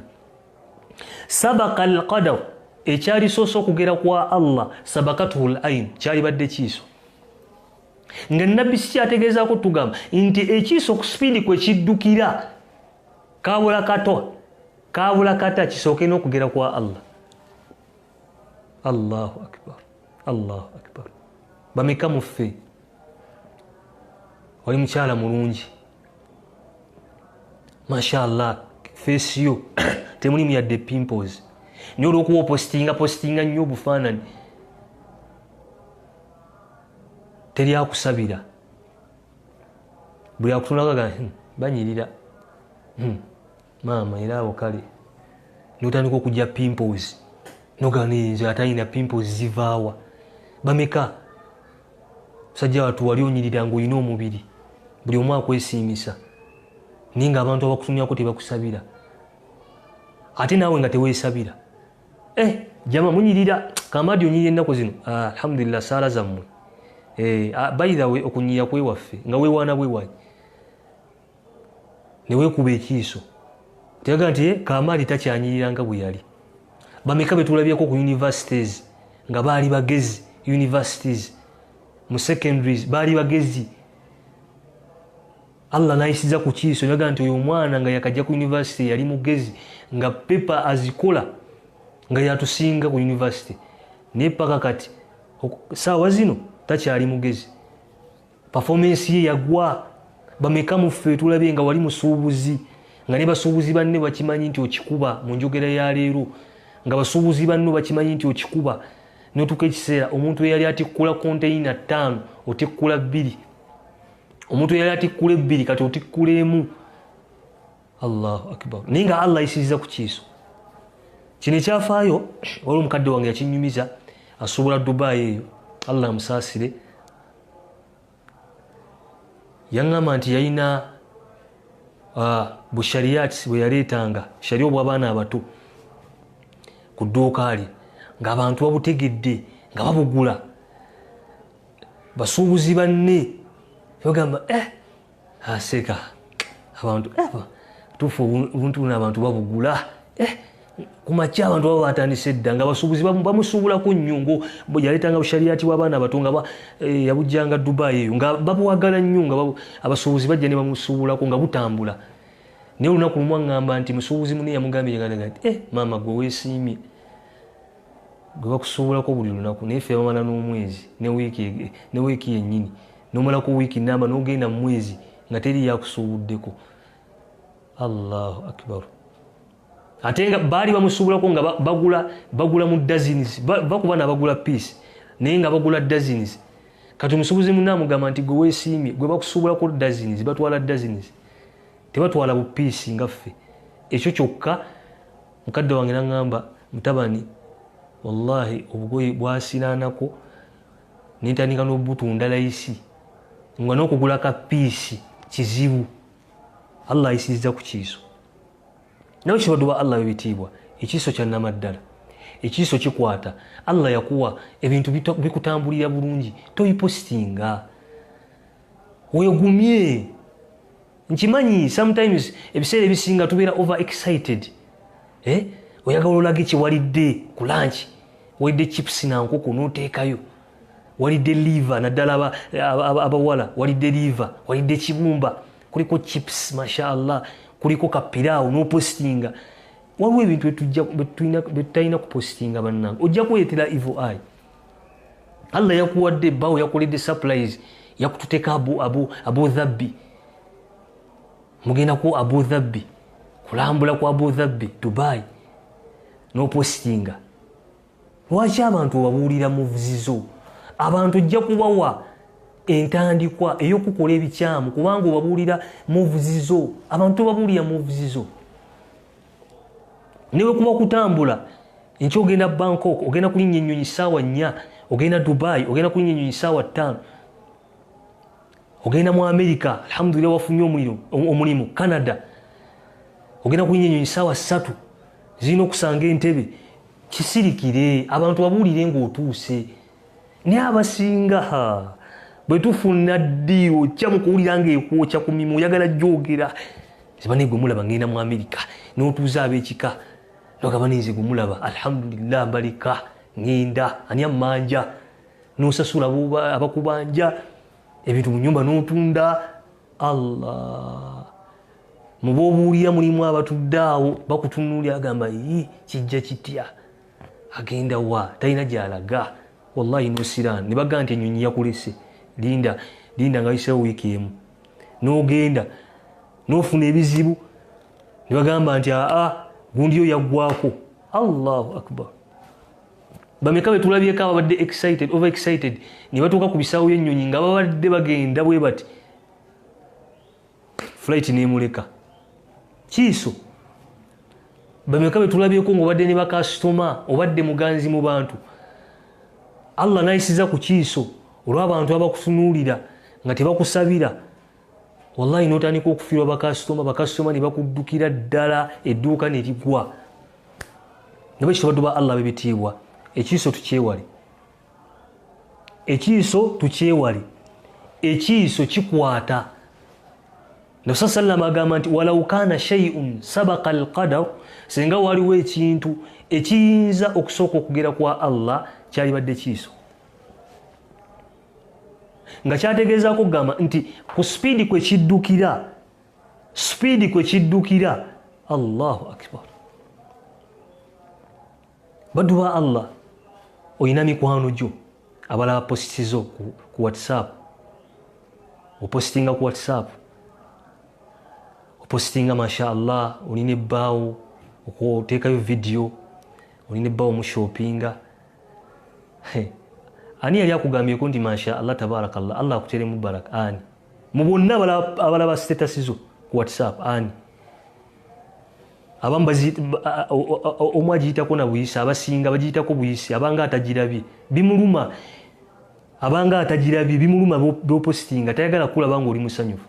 sabaqa al-qadar ekyali soose okugera kwa Allah sabaqathu al-ayn kyali badde kiiso nga nabbi si kyategeezaako tugamba nti ekiiso ku speedi kwe kiddukira kaabula kata kisooke n'okugera kwa Allah. Allahu akbar, Allahu akbar. Bameka muffe wali mukyala mulungi mashallah face yo temulimu yadde pimples naye olw'okuba postinga nnyo obufaananyi teri akusabira buli akutunagaga banyirira maama era abo kale notandika okujja pimples noganenze atalina pimples zivaawa bameka sajja watu wali onyirira ng'olina omubiri buli omu akwesiimisa naye nga abantu abakutunyako tebakusabira ate naawe nga teweesabira jama munyirira kamadi onyirira ennaku zino alhamdulillah saala zammwe by the way okunyirira kwewaffe nga weewaana bwewanyi neweekuba ekiiso teyaga nti kamadi takyanyirira nga bwe yali bameka betulabyeko ku universities nga baali bagezi universities mu secondaries baali bagezi Allah nayisiza ku kiiso yaga nti oyo omwana nga yakajja ku university yali mugezi nga pepa azikola nga yatusinga ku university naye paka kati saawa zino takyali mugezi performance ye yagwa bameka muffe tulabye nga wali musuubuzi nga ne basuubuzi banne bakimanyi nti okikuba mu njogera ya leero nga basuubuzi banne bakimanyi nti okikuba notuka ekiseera omuntu eyali atikkula container 5 otikkula 2 omuntu eyali atikkula 2 kati otikkula 1 Allahu akbar naye nga Allah ayisiriza ku kiiso kino ekyafaayo wali omukadde wange yakinyumiza asuubula Dubai eyo Allah amusaasire yaŋŋamba nti yalina bushariyati bwe yaleetanga shariya obw'abaana abato ku dduuka lye ng'abantu babutegedde nga babugula basuubuzi banne bagamba aseka abantu tufu buntu n'abantu babugula kumakya abantu baba batandise dda nga basuubuzi bamusuubulako nnyo ngo yaleetanga bushariyati bw'abaana abato nga yabujjanga Dubai eyo nga babuwagala nnyo nga abasuubuzi bajja ne bamusuubulako nga butambula naye olunaku lumu aŋŋamba nti musuubuzi munne yamugambye nti maama gwe weesiimye gwe bakusuubulako buli lunaku naye ffe bamala n'omwezi ne wiiki yennyini n'omalako wiiki namba n'ogenda mu mwezi nga teri yakusuubuddeko. Allahu akbar. Ate nga baali bamusuubulako nga bagula mu dozens bakuba nabagula piece naye nga bagula dozens kati omusuubuzi munne amugamba nti gwe weesiimye gwe bakusuubulako dozens batwala dozens tebatwala bu piece nga ffe. Ekyo kyokka mukadde wange n'aŋŋamba mutabani wallahi obugoye bwasiraanako nentandika n'obutunda layisi nga n'okugula ka piece kizibu. Allah ayisizza ku kiiso nawe kibaduba Allah bibitiibwa ekiiso kya namaddala ekiiso kikwata Allah yakuwa ebintu bikutambulira bulungi toyipostinga wegumye. Nkimanyi sometimes ebiseera ebisinga tubeera over excited oyagala olage kiwalidde ku lunch walidde chips nankoko n'oteekayo walidde liver naddala abawala walidde liver walidde kibumba kuliko chips mashaallah kuliko kapiraawo n'opostinga. Waliwo ebintu betutalina kupostinga bannange ojja kuyetera evil eye. Allah yakuwadde bawo yakoledde surprise yakututeeka Abu Dhabi mugenda ku Abu Dhabi kulambula ku Abu Dhabi Dubai n'opostinga. Lwaki abantu babuulira mu vuzizo? Abantu ojja kubawa entandikwa ey'okukola ebikyamu kubanga obabuulira mu vuzizo. Abantu babuulira mu vuzizo newe kuba kutambula nti ogenda Bangkok ogenda kulinnya ennyonyi ssaawa 4 ogenda Dubai ogenda kulinnya ennyonyi ssaawa 5 ogenda mu America alhamdulillah wafunye omulimu Canada ogenda kulinnya ennyonyi ssaawa 3 zirina okusanga entebe. Kisirikire abantu babuulire ng'otuuse naye abasinga bwe tufuna ddi ojja mu kuwulira ng'ekwokya ku mimwa oyagala gyogera zibane gwe mulaba ngenda mu America n'otuuza ab'ekika nogamba neze gwe mulaba alhamdulillah mbalika ngenda ani ammanja n'osasula abakubanja ebintu mu nnyumba n'otunda. Allah mu b'obuulira mulimu abatudde awo bakutunuulira agamba kijja kitya agenda wa talina gy'alaga wallahi n'osiraani ne bagamba nti ennyonyi yakulese linda nga wayiseewo wiiki emu n'ogenda n'ofuna ebizibu ne bagamba nti gundi yo yaggwako. Allahu akbar. Bameka betulabyeko ababadde over excited ne batuuka ku bisaawo y'ennyonyi nga babadde bagenda bwe bati flight n'emuleka kiiso. Bameka betulabyeko ng'obadde ne bakasitoma obadde muganzi mu bantu Allah n'ayisiza ku kiiso olw'abantu abakutunuulira nga tebakusabira wallahi n'otandika okufiirwa bakasitoma ne bakuddukira ddala edduuka ne ligwa. Ne bwe kitobadde ba Allah bebitiibwa ekiiso tukyewale. Ekiiso kikwata. Nabi sallallahu agamba nti walau kana shay'un sabaqa alqadar senga waliwo ekintu ekiyinza okusooka okugera kwa Allah kyalibadde kiiso. Nga kyategeezaako kugamba nti ku speedi kwe kiddukira Allahu akbar. Baddu ba Allah oyina mikwano gyo abalaba positizo ku WhatsApp opostinga ku WhatsApp opostinga mashaallah olina ebbaawo okuteekayo video olina ebbaawo mushopinga. Ani yali akugambyeko nti mashaallah tabarakallah Allah akuteremu baraka? Ani mu bonna abalaba status zo ku WhatsApp? Ani abambazi omwa jitako na buyisa abasinga bajitako buyisi abanga atajirabye bimuluma abanga atajirabye bimuluma bopostinga tayagala kulaba ngo oli musanyufu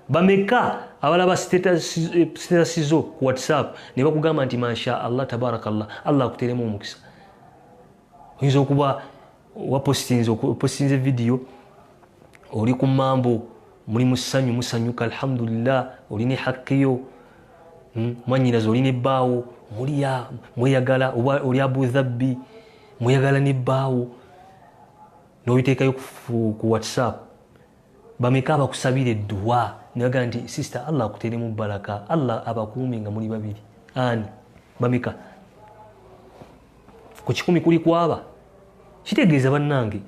bameka abalaba status zo ku WhatsApp ne bakugamba nti masha Allah tabarakallah Allah akuteremu omukisa oyinza okuba wapostinze video oli ku mambo muri musanyu musanyuka alhamdulillah oli ne hakiyo mwanyirazo oli ne baawo mweyagala oba oli Abu Dhabi mweyagala ne baawo n'obiteekayo ku WhatsApp bameka abakusabira dua naga nti sister Allah akuteremu baraka Allah abakuume nga muri babiri ani bameka ku 10 kuli kwaba kitegeeza bannange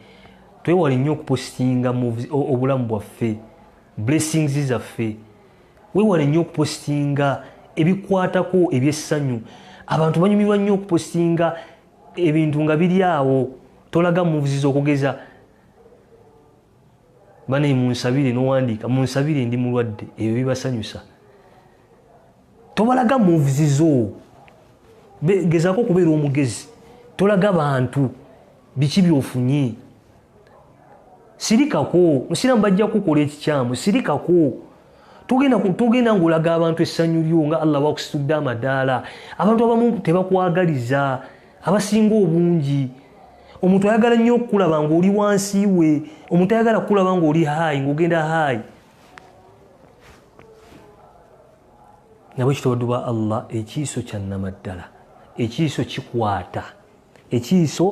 twewale nnyo okupostinga obulamu bwaffe blessings zaffe wewale nnyo okupostinga ebikwatako ebyessanyu abantu banyumirwa nnyo okupostinga ebintu nga biri awo tolaga movies okugeza bane munsabire n'owandika munsabire ndi mulwadde ebyo bibasanyusa tobalaga movies zo gezaako okubeera omugezi tolaga bantu biki byofunye sirikako musiramu bajja kukola ekikyamu sirikako tugenda ng'olaga abantu essanyu lyo nga Allah bakusitudde amadaala abantu abamu tebakwagaliza abasinga obungi omuntu ayagala nnyo okulaba ng'oli wansi we omuntu ayagala kulaba ng'oli hayi ng'ogenda hayi nabwe kitobaddu ba Allah ekiiso kyannamaddala ekiiso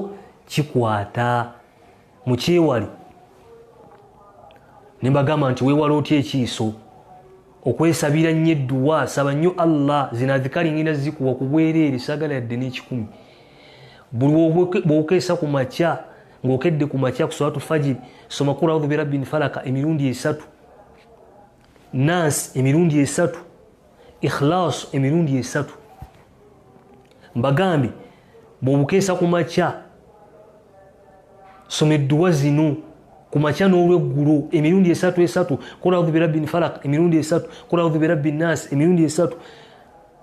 kikwata mu kyewali ne mbagamba nti weewala otya ekiiso okwesabira nnyo edduwa saba nnyo Allah zinazikali ngina zikuwa ku bwereere saagala yadde n'ekikumi buli bw'okeesa ku makya ng'okedde ku makya ku salatu fajiri soma qul a'udhu bi rabbil falaq emirundi 3 nas emirundi 3 ikhlas emirundi 3 mbagambi bw'obukeesa ku makya soma edduwa zino ku makya n'olweggulo emirundi 3 qul a'udhu bi rabbil falaq emirundi 3 qul a'udhu bi rabbin nas emirundi 3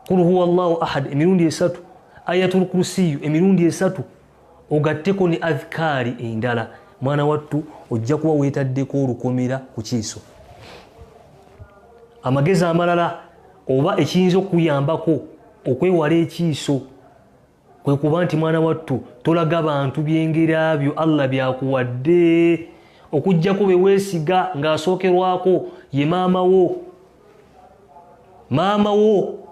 qul huwa Allahu ahad emirundi 3 ayatul kursiyu emirundi 3 ogatteko ne adhkari endala mwana wattu ojja kuba weetaddeko olukomera ku kiiso amagezi amalala oba ekiyinza okuyambako okwewala ekiiso kwe kuba nti mwana wattu tolaga bantu byengera byo Allah byakuwadde okujjako beweesiga ng'asookerwako ye maama wo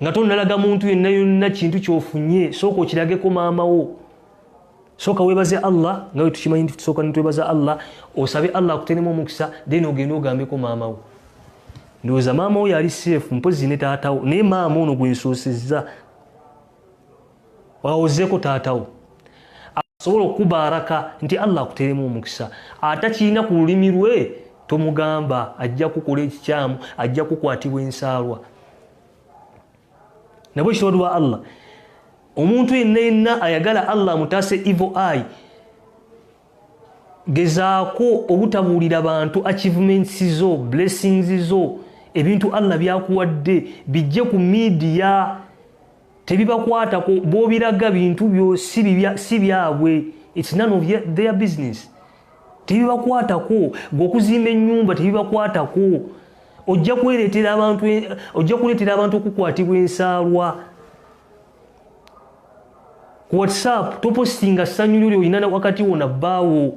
nga tonnalaga muntu yenna yonna kintu kyofunye sooka okirageko maama wo sooka weebaze Allah nga we tukimanyi nti tusooka nitwebaza Allah osabe Allah akuteremu omukisa then ogende ogambeko maama wo ndowooza maama wo yali safe mpozi ne taatawo naye maama ono gwensoosezza wawozeeko taatawo asobola okubaraka nti Allah akuteremu omukisa atakirina ku lulimi lwe tomugamba ajja kukola ekikyamu ajja kukwatibwa ensaalwa nabwe kitwalibwa Allah omuntu yenna ayagala Allah mutaase evil eye gezaako obutabuulira bantu achievements zo blessings zo ebintu Allah byakuwadde bijje ku media tebibakwatako bobiraga bintu byo si byabwe it's none of their business tebibakwatako gokuzimba ennyumba tebibakwatako ojja kuleetera abantu okukwatibwa ensaalwa ku WhatsApp topostinga ssanyu lyo olina wakati wona bbaawo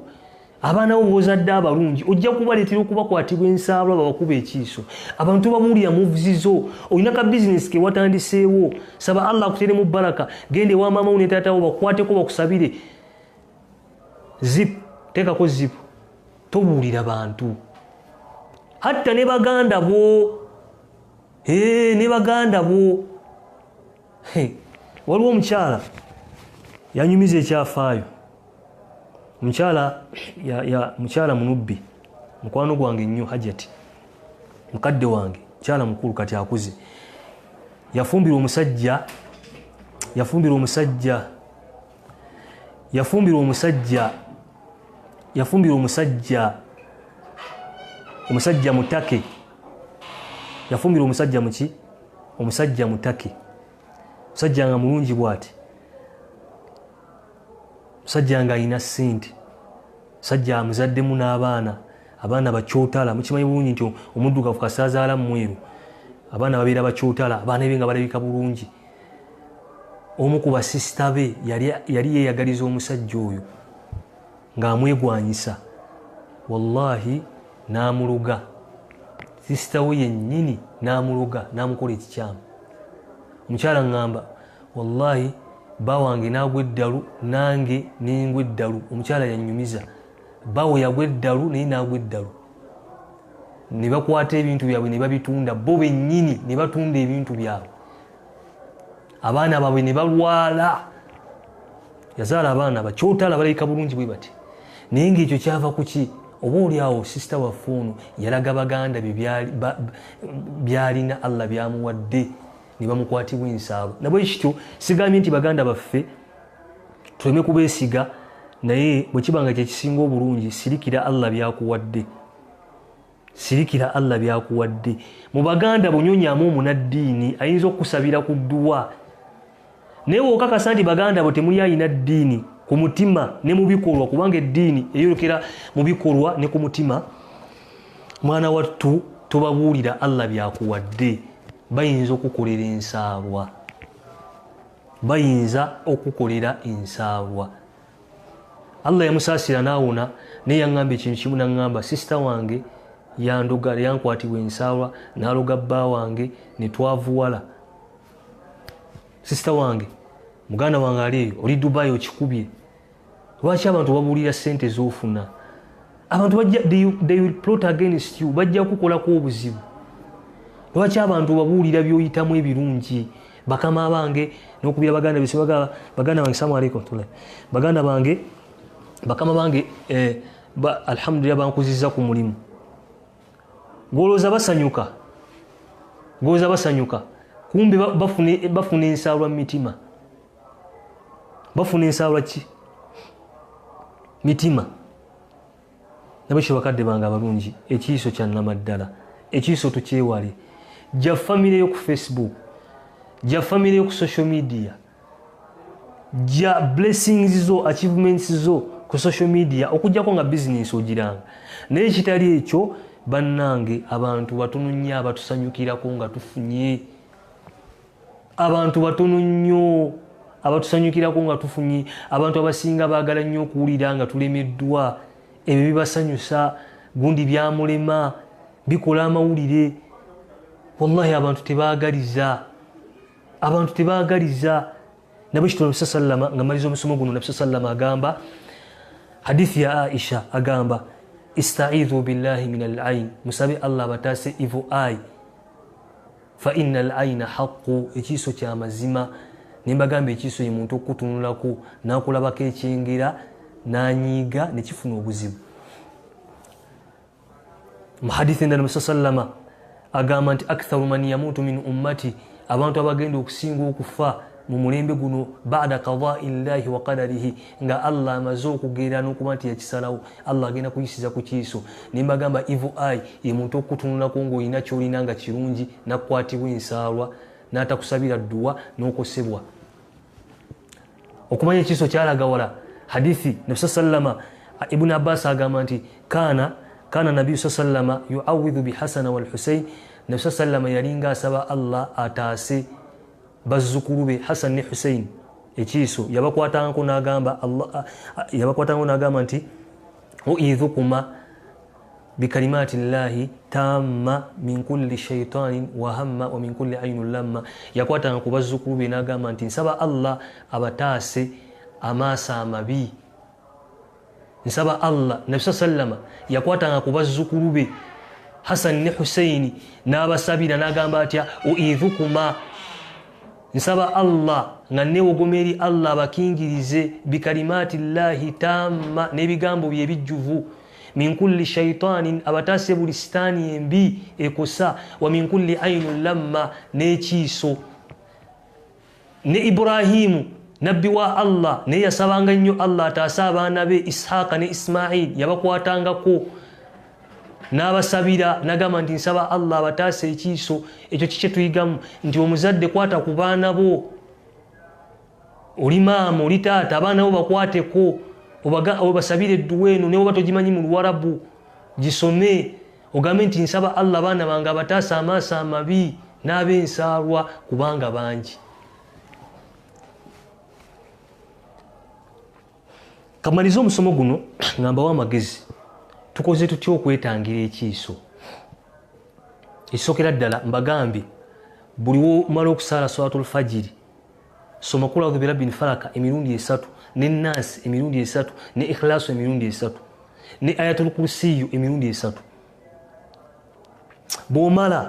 abaana bo bozadde abalungi ojja kubaleetera okubakwatibwa ensaalwa babakuba ekiiso abantu babuulira muvuzizo olina ka bizinesi ke watandiseewo saba Allah akuteremu baraka gende wa maama wo ne taata wo bakwateko bakusabire zip teekako zip tobuulira bantu hatta ne baganda bo waliwo omukyala yanyumiza ekyafaayo mukyala munubbi mukwano gwange nnyo Hajati mukadde wange mukyala mukulu kati akuze yafumbira omusajja mutake yafumbira omusajja muki omusajja mutake musajja nga mulungi bwati musajja nga alina ssente musajja amuzaddemu n'abaana abaana bakyotala mukimanyi bulungi nti omuddugavu kasaazaala mweru abaana babeera bakyotala abaana be nga balabika bulungi omu ku basisita be yali yeeyagaliza omusajja oyo ng'amwegwanyisa wallahi n'amuluga sisita we yennyini n'amuluga n'amukola ekikyamu omukyala ŋŋamba wallahi bba wange n'agwa eddalu nange nengwa eddalu omukyala yannyumiza bbawe yagwa eddalu naye n'agwa eddalu ne bakwata ebintu byabwe ne babitunda bo bennyini ne batunda ebintu byabwe abaana baabwe ne balwala yazaala abaana bakyotala balabika bulungi bwe bati naye ng'ekyo kyava ku ki oba oliawo sisita waffe ono yalaga baganda byalina Allah byamuwadde ne bamukwatibwa ensaabo nabwe kityo sigambye nti baganda baffe tuleme kubeesiga naye bwe kibanga kyekisinga obulungi sirikira Allah byakuwadde sirikira Allah byakuwadde mu baganda bunyonyamu omunaddiini ayinza okusabira ku dduwa naye okakasa nti baganda bo temuli ayina ddiini ku mutima ne mu bikolwa kubanga eddiini eyolekera mu bikolwa ne ku mutima mwana wattu tobabuulira Allah byakuwadde bayinza okukolera ensaabwa bayinza okukolera ensaabwa Allah yamusaasira n'awona naye yaŋŋamba ekintu kimu naŋŋamba sisita wange yandogala yankwatibwa ensaabwa n'aloga bba wange ne twavuwala sisita wange muganda wange ali oli Dubai okikubye lwaki abantu babuulira ssente z'ofuna abantu they will plot against you bajja kukolako obuzibu lwaki abantu babuulira by'oyitamu ebirungi bakama bange n'okubira baganda bisibaga baganda bange salamu alaykum baganda bange bakama bange alhamdulillah bankuzizza ku mulimu golooza basanyuka kumbe bafuna ensaalwa mu mitima bafuna ensaalwa ki mitima nabekyo bakadde bange abalungi ekiiso kyannamaddala ekiiso tukyewale jja famire yo ku Facebook jja famire yo ku social media jja blessings zo achievements zo ku social media okujjako nga business ogiranga naye kitali ekyo bannange abantu batono nnyo abatusanyukirako nga tufunye abantu batono nnyo abatusanyukirako nga tufunye abantu abasinga baagala nnyo okuwulira nga tulemeddwa ebyo bibasanyusa gundi byamulema bikola amawulire wallahi abantu tebaagaliza nabwe kitolo Nabi sallama nga maliza omusomo guno Nabi sallama agamba hadithi ya Aisha agamba ista'idhu billahi min al-ayn musabe Allah batase evil eye fa inna al-ayna haqqu ekiso kya mazima nimbagambe ekiso y'omuntu okutunulako nakulabako ekyengera nanyiga nekifuna obuzibu mu hadithi ndala Nabi sallama agamba nti aktharu man yamutu min ummati abantu abagenda okusinga okufa mu mulembe guno baada qada'i llahi wa qadarihi nga Allah amaze okugera n'okuba nti yakisalawo Allah agenda kuyisiza ku kiiso nimbagamba evil eye ye muntu okutunulako ng'olina kyolina nga kirungi nakukwatibwa ensaalwa n'atakusabira dduwa n'okosebwa okumanya ekiiso kyalaga wala hadithi Nabi sallama Ibn Abbas agamba nti kana Nabi sallama yu'awidhu bi Hasan wal Husayn Nabi sallama yalinga asaba Allah ataase bazzukulu be Hasan ne Husayn ekiiso yabakwatangako n'agamba nti uidhukuma bikalimati llahi tamma min kulli shaytanin wa hamma wa min kulli aynin lamma yakwatanga ku bazzukulu be n'agamba nti nsaba Allah abataase amaaso amabi nsaba Allah Nabi sallama yakwatanga ku bazzukulu be Hasan ne Husayn n'abasabira n'agamba atya uidhukuma nsaba Allah nga newogomeri Allah bakingirize bikalimati llahi tamma n'ebigambo bye bijjuvu min kulli shaytanin abatase buli sitaani embi ekosa wa min kulli aynin lamma n'ekiiso ne Ibrahimu nabbi wa Allah ne yasabanga nnyo Allah ataase abaana be Ishaqa ne Ismail yabakwatangako n'abasabira nagamba nti nsaba Allah abataase ekiiso ekyo kikye tuyigamu nti omuzadde kwata ku baana bo oli maama oli taata abaana bo bakwateko obasabire edduwa eno ne oba togimanyi mu Luwarabu gisome ogambe nti nsaba Allah abaana bange abataase amaaso amabi n'ab'ensaalwa kubanga bangi. Kamaliza omusomo guno ngamba wa magezi tukoze tutya okwetangira ekiiso. Ekisookera ddala mbagambye buli womala okusaala salatul fajiri soma qul a'udhu birabbil falaq emirundi 3 ne nas emirundi 3 ne ikhlas emirundi 3 ne ayatul kursi emirundi 3. Bomala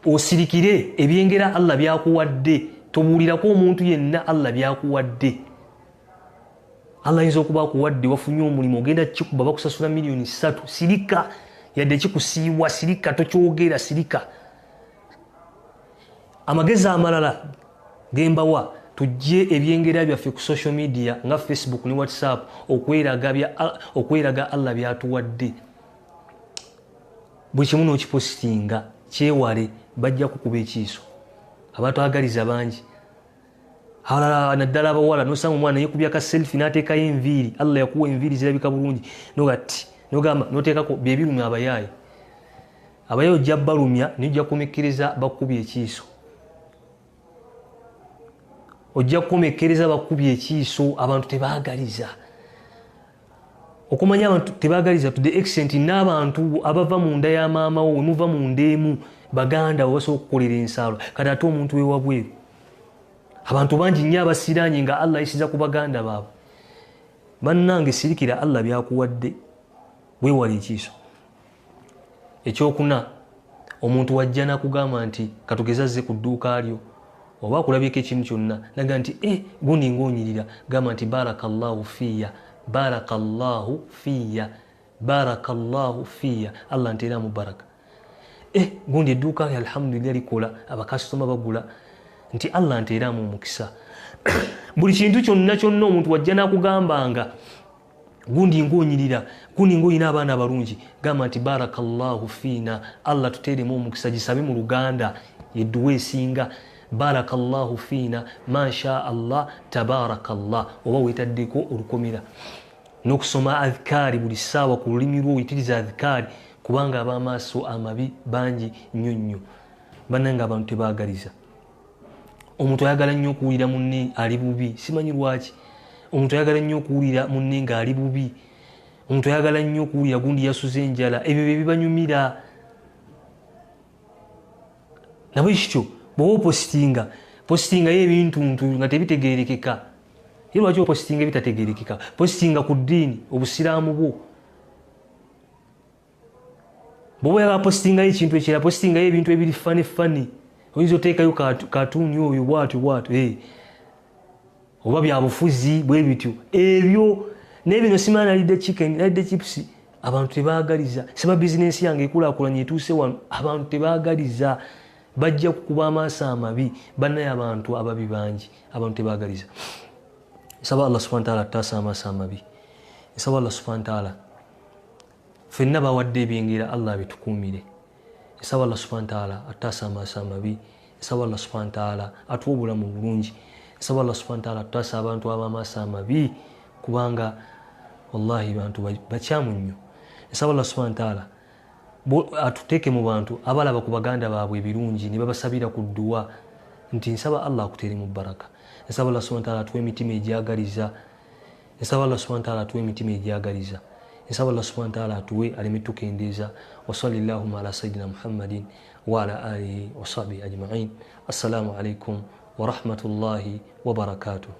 osirikire ebyengera Allah byakuwadde tobuulirako omuntu yenna Allah byakuwadde. Allah yinza okuba akuwadde wafunye omulimu ogenda kikuba bakusasula miliyoni 3 sirika yadde kikusiiwa sirika tokyogera sirika. Amagezi amalala gembawa tujje ebyengera byaffe ku social media nga Facebook ne WhatsApp okweraga Allah byatuwadde. Buli kimu n'okipostinga kyewale bajja kukuba ekiiso. Abantu agaliza bangi halala naddala abawala nosanga omwana yekubya ka selfie n'ateekayo enviiri Allah yakuwa enviiri zirabika bulungi nogati nogamba noteekako byebirumya abayaayi ojja balumya nijja kumekereza bakubye ekiiso. Ojja kumekereza bakubye ekiiso. Abantu tebaagaliza okumanya abantu tebaagaliza to the extent n'abantu abava mu nda ya maama wo wemuva mu ndeemu baganda basobola okukolera ensaalo kati ate omuntu wewabweru. Abantu bangi nnyo abasiranye nga Allah yisiza ku baganda baabwe. Bannange sirikira Allah byakuwadde weewale ekiiso. Ekyokuna omuntu wajja nakugamba nti katugeza azze ku dduuka lyo oba kulabyeko ekintu kyonna naga nti gundi ng'onyirira gamba nti barakallahu fiya barakallahu fiya barakallahu fiya Allah nteera mu baraka. Gundi edduuka lyo alhamdulillah likola abakasitoma bagula nti Allah nteeramu omukisa. Buli kintu kyonna kyonna omuntu wajja nakugambanga gundi ng'onyirira gundi ng'oyina abaana abalungi gamba nti barakallahu fiina Allah tuteeremu omukisa. Gisabe mu Luganda yedduwa esinga barakallahu fiina masha Allah tabarakallah oba weetaddeko olukomera n'okusoma adhikaari buli ssaawa ku lulimi lwo oyitiriza adhikaari kubanga ab'amaaso amabi bangi nnyo nnyo. Bannange abantu tebaagaliza. Omuntu ayagala nnyo okuwulira munne ali bubi simanyi lwaki. Omuntu ayagala nnyo okuwulira munne ng'ali bubi. Omuntu ayagala nnyo okuwulira gundi yasuze enjala. Ebyo bye bibanyumira. Nabo ekityo bw'oba positingayo ebintu nga tebitegeerekeka. Ye lwaki opositinga ebitategeerekeka? Positinga ku ddiini obusiraamu bwo. Bw'oba oyagala positingayo ekintu ekirala positingayo ebintu ebiri fani oyinza oteekayo katuuni oyo bwatyo oba byabufuzi bwe bityo ebyo n'ebino simana nalidde chicken nalidde chips. Abantu tebaagaliza. Siba bizinensi yange ekulaakulanye etuuse wano abantu tebaagaliza. Bajja kukuba amaaso amabi bannaye abantu ababi bangi abantu tebaagaliza. Nsaba Allah subhanahu wa ta'ala ataasa amaaso amabi. Nsaba Allah subhanahu wa ta'ala ffenna bawadde ebyengera Allah bitukuumire. Nsaba Allah subhanahu wa ta'ala ataasa amaaso amabi. Nsaba Allah subhanahu wa ta'ala atuwa obulamu bulungi. Nsaba Allah subhanahu wa ta'ala ataasa abantu ab'amaaso amabi kubanga wallahi abantu bakyamu nnyo. Nsaba Allah subhanahu wa ta'ala atuteeke mu bantu abalaba ku baganda baabwe ebirungi ne babasabira ku dduwa nti nsaba Allah akuteere mu baraka. Nsaba Allah subhanahu wa ta'ala atuwe emitima egyagaliza. Nsaba Allah subhanahu wa ta'ala atuwe emitima egyagaliza. Nsaba Allah subhanahu wa ta'ala atuwe aleme tukendeeza. Wa sallallahu ala sayyidina Muhammadin wa ala alihi wa sahbihi ajma'in. Assalamu alaikum wa rahmatullahi wa barakatuh.